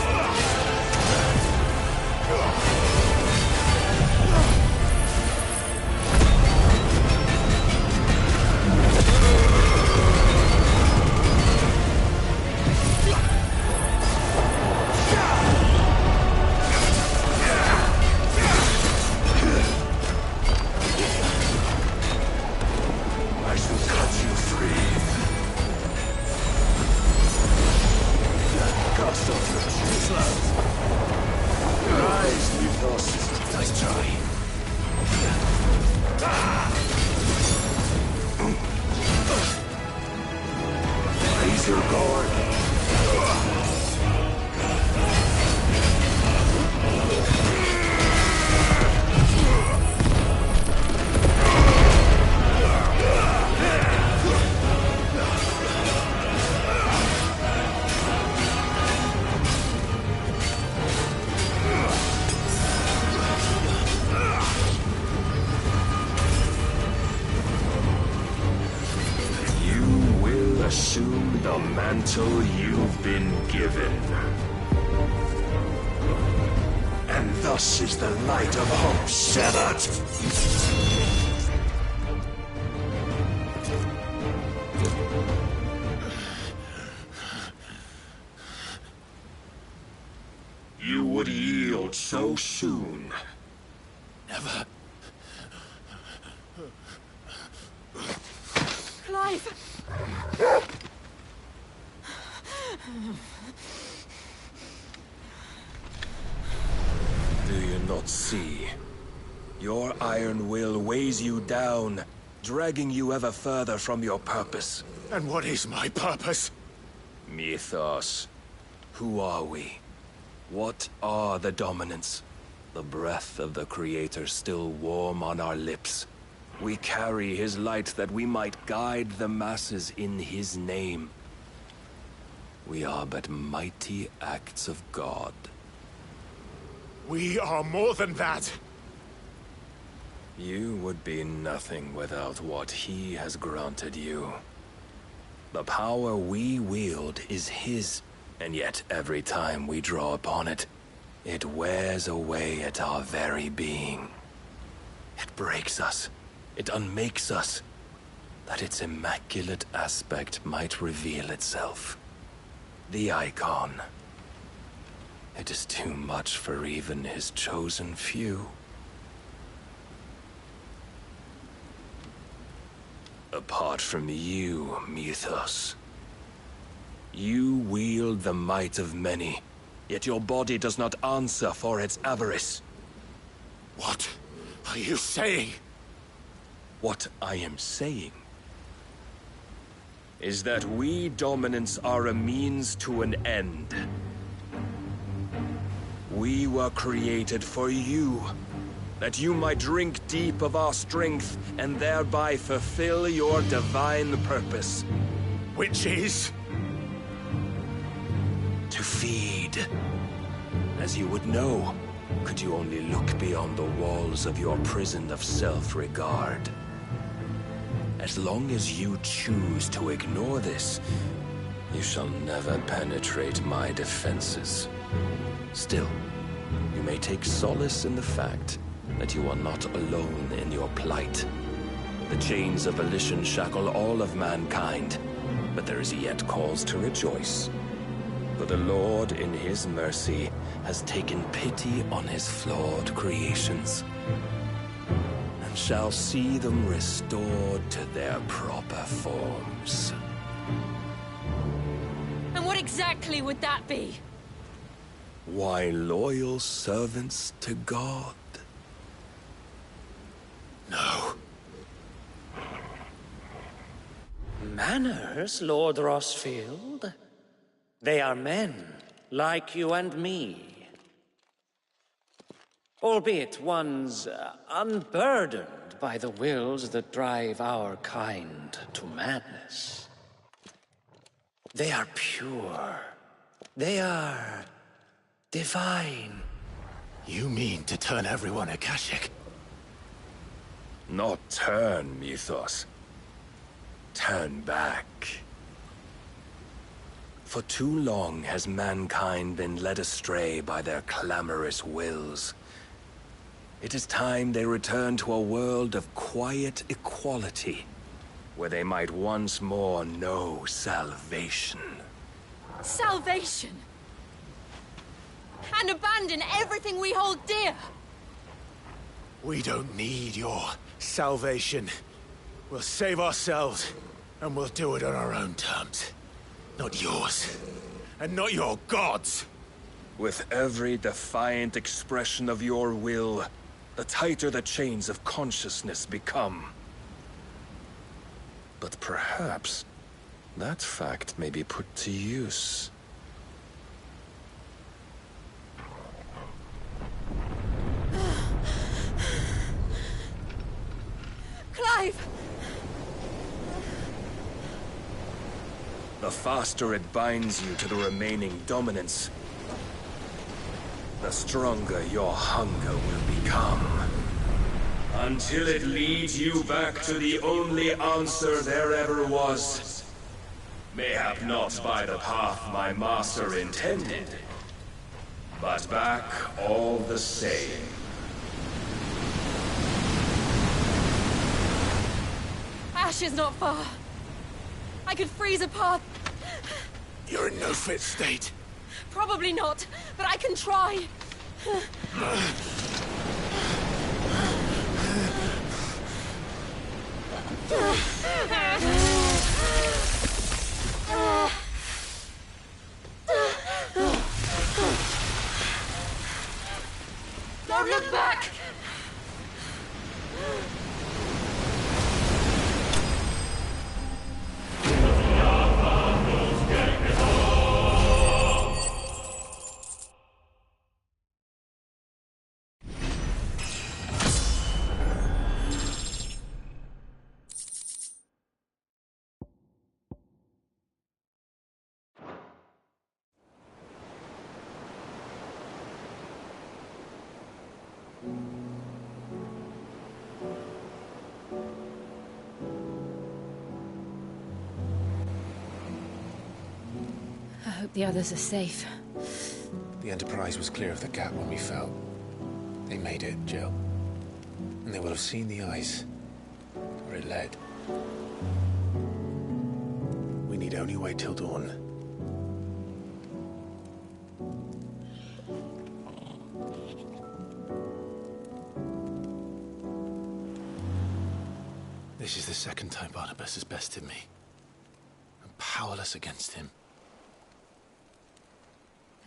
raise your guard. Assume the mantle you've been given. And thus is the light of hope severed. You would yield so soon. Never. Clive! Do you not see? Your iron will weighs you down, dragging you ever further from your purpose. And what is my purpose? Mythos. Who are we? What are the dominants? The breath of the Creator still warm on our lips. We carry his light that we might guide the masses in his name. We are but mighty acts of God. We are more than that. You would be nothing without what he has granted you. The power we wield is his, and yet every time we draw upon it, it wears away at our very being. It breaks us. It unmakes us, that its immaculate aspect might reveal itself. The icon. It is too much for even his chosen few. Apart from you, Mythos, you wield the might of many, yet your body does not answer for its avarice. What are you saying? What I am saying is that we dominants are a means to an end. We were created for you, that you might drink deep of our strength and thereby fulfill your divine purpose. Which is? To feed. As you would know, could you only look beyond the walls of your prison of self-regard. As long as you choose to ignore this, you shall never penetrate my defenses. Still, you may take solace in the fact that you are not alone in your plight. The chains of volition shackle all of mankind, but there is yet cause to rejoice. For the Lord, in his mercy, has taken pity on his flawed creations, and shall see them restored to their proper forms. And what exactly would that be? Why, loyal servants to God. No. Manners, Lord Rossfield? They are men, like you and me. Albeit ones unburdened by the wills that drive our kind to madness. They are pure. They are divine. You mean to turn everyone Akashic? Not turn, Mythos. Turn back. For too long has mankind been led astray by their clamorous wills. It is time they return to a world of quiet equality, where they might once more know salvation. Salvation? And abandon everything we hold dear? We don't need your salvation. We'll save ourselves, and we'll do it on our own terms. Not yours, and not your gods. With every defiant expression of your will, the tighter the chains of consciousness become. But perhaps That fact may be put to use. Clive! The faster it binds you to the remaining dominance, the stronger your hunger will become. Until it leads you back to the only answer there ever was. Mayhap not by the path my master intended, but back all the same. Ash is not far. I could freeze a path. You're in no fit state. Probably not, but I can try. Don't look back! I hope the others are safe. The Enterprise was clear of the gap when we fell. They made it, Jill. And they will have seen the ice, where it led. We need only wait till dawn. This is the second time Barnabas has bested me. I'm powerless against him.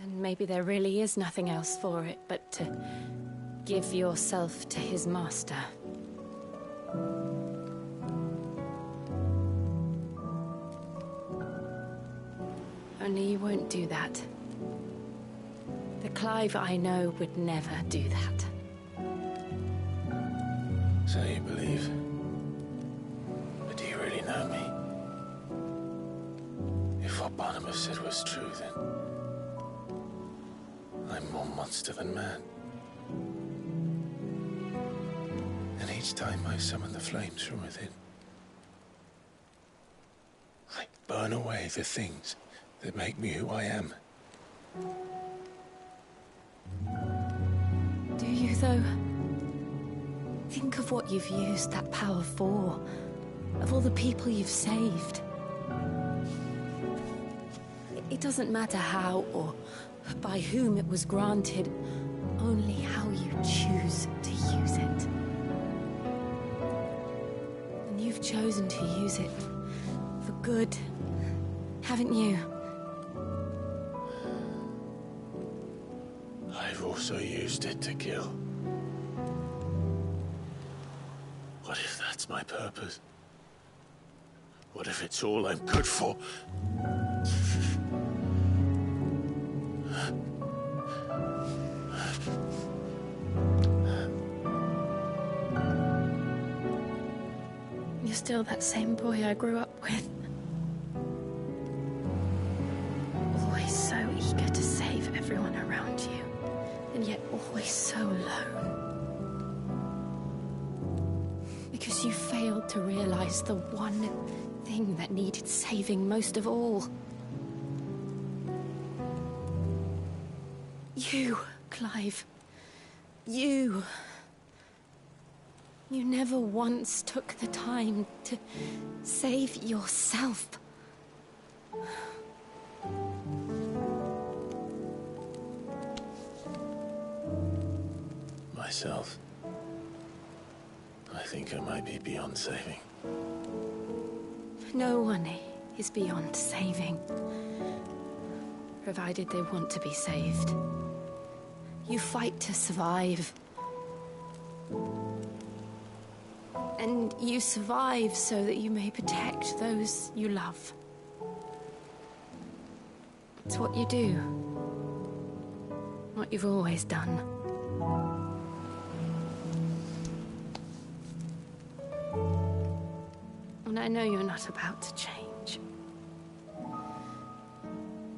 And maybe there really is nothing else for it but to give yourself to his master. Only you won't do that. The Clive I know would never do that. So you believe? But do you really know me? If what Barnabas said was true, then I'm more monster than man. And each time I summon the flames from within, I burn away the things that make me who I am. Do you, though? Think of what you've used that power for. Of all the people you've saved. It doesn't matter how or by whom it was granted, only how you choose to use it. And you've chosen to use it for good, haven't you? I've also used it to kill. What if that's my purpose? What if it's all I'm good for? You're still that same boy I grew up with. Always so eager to save everyone around you, and yet always so alone. Because you failed to realize the one thing that needed saving most of all. You, Clive. You. You never once took the time to save yourself. Myself? I think I might be beyond saving. No one is beyond saving. Provided they want to be saved. You fight to survive. And you survive so that you may protect those you love. It's what you do. What you've always done. And I know you're not about to change.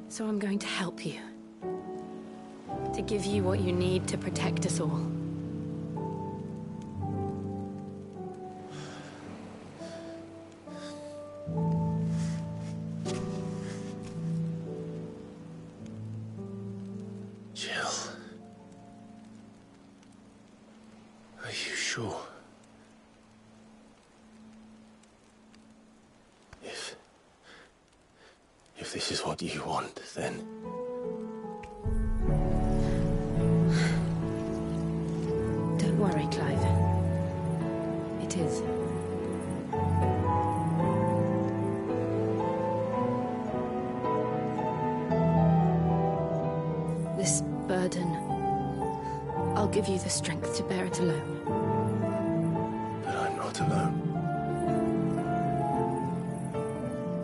So I'm going to help you. To give you what you need to protect us all. Jill. Are you sure? If this is what you want, then... Don't worry, Clive. It is. This burden, I'll give you the strength to bear it alone. But I'm not alone.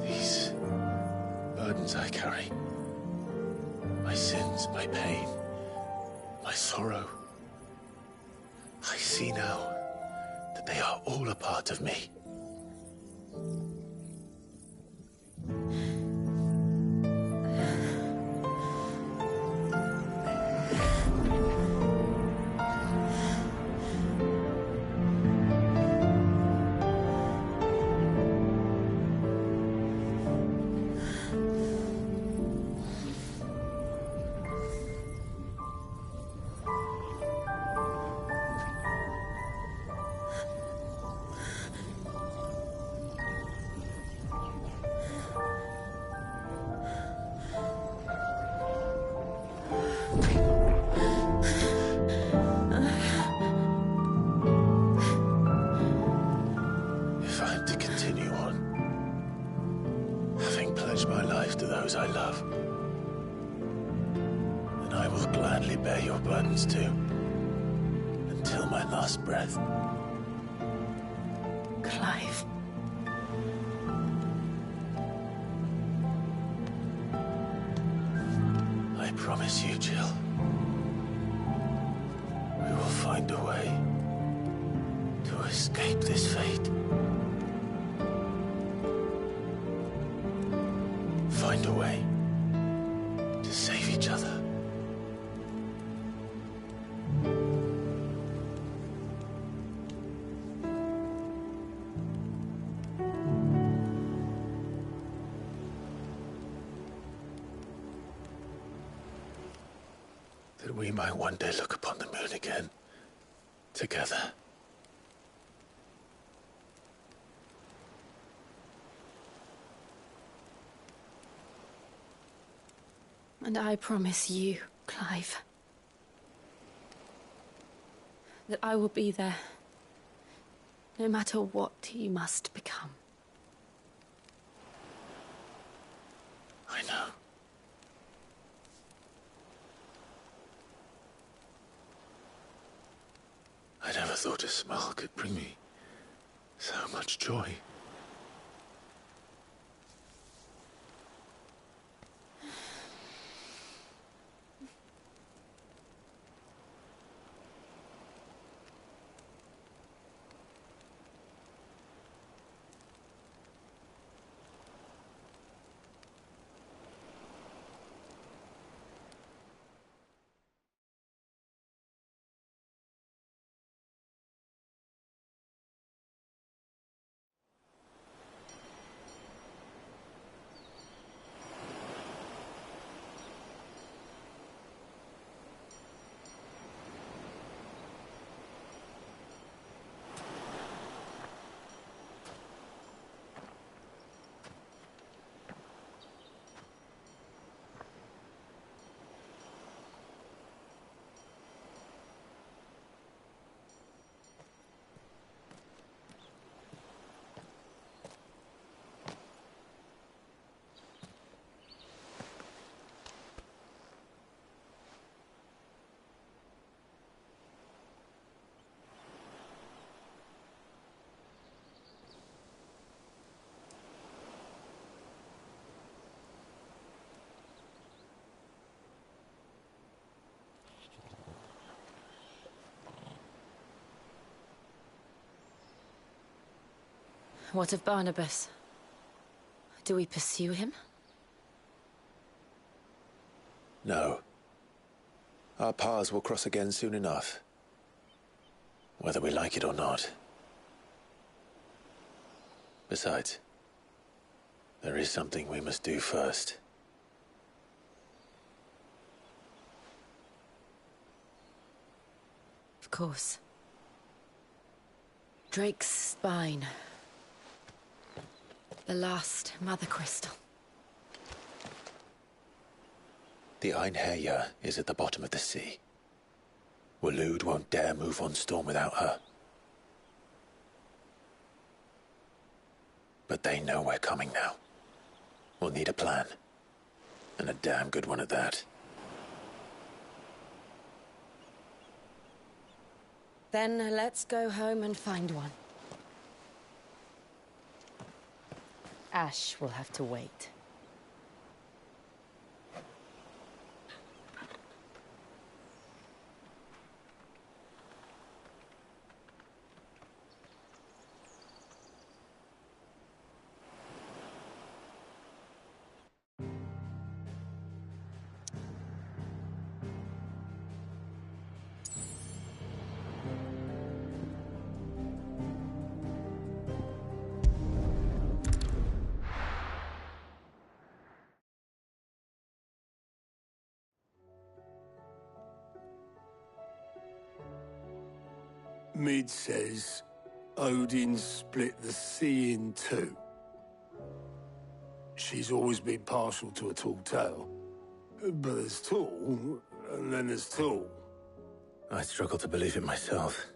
These burdens I carry, my sins, my pain, my sorrow, I see now that they are all a part of me. If I'm to continue on, having pledged my life to those I love, then I will gladly bear your burdens too, until my last breath. Clive. I promise you, Jill, we will find a way to escape this fate. Find a way to save each other. That we might one day look upon the moon again, together. And I promise you, Clive, that I will be there, no matter what you must become. I know. I never thought a smile could bring me so much joy. What of Barnabas? Do we pursue him? No. Our paths will cross again soon enough. Whether we like it or not. Besides, there is something we must do first. Of course. Drake's spine. The last Mother Crystal. The Einherja is at the bottom of the sea. Waloed won't dare move on Storm without her. But they know we're coming now. We'll need a plan. And a damn good one at that. Then let's go home and find one. Ash will have to wait. Mid says Odin split the sea in two. She's always been partial to a tall tale. But there's tall, and then there's tall. I struggle to believe it myself.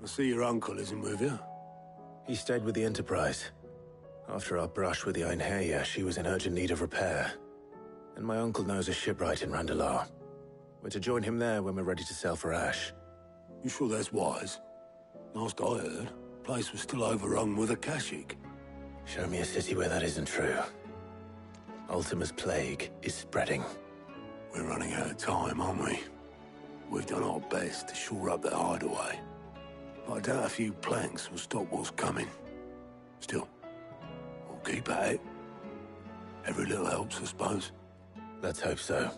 I see your uncle isn't with you. He stayed with the Enterprise. After our brush with the Einherja, she was in urgent need of repair. And my uncle knows a shipwright in Randalar. We're to join him there when we're ready to sail for Ash. You sure that's wise? Last I heard, the place was still overrun with Akashic. Show me a city where that isn't true. Ultima's plague is spreading. We're running out of time, aren't we? We've done our best to shore up that hideaway. But I doubt a few planks will stop what's coming. Still, we'll keep at it. Every little helps, I suppose. Let's hope so.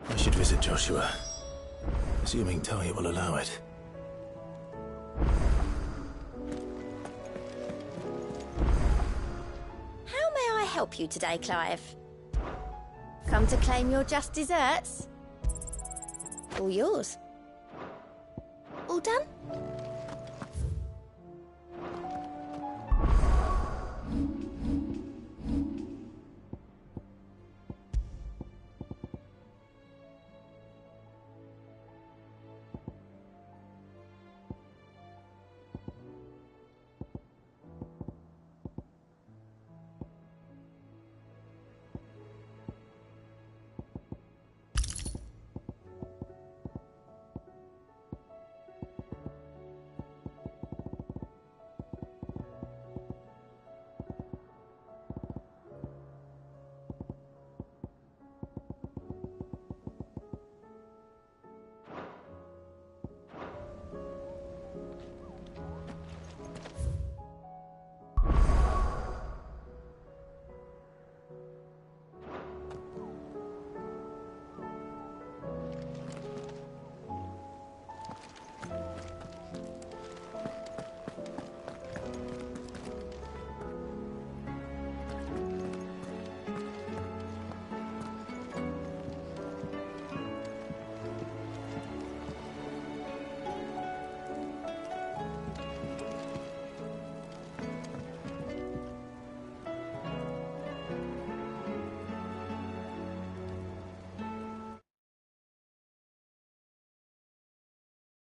I should visit Joshua, assuming Talia will allow it. How may I help you today, Clive? Come to claim your just desserts? All yours. All done?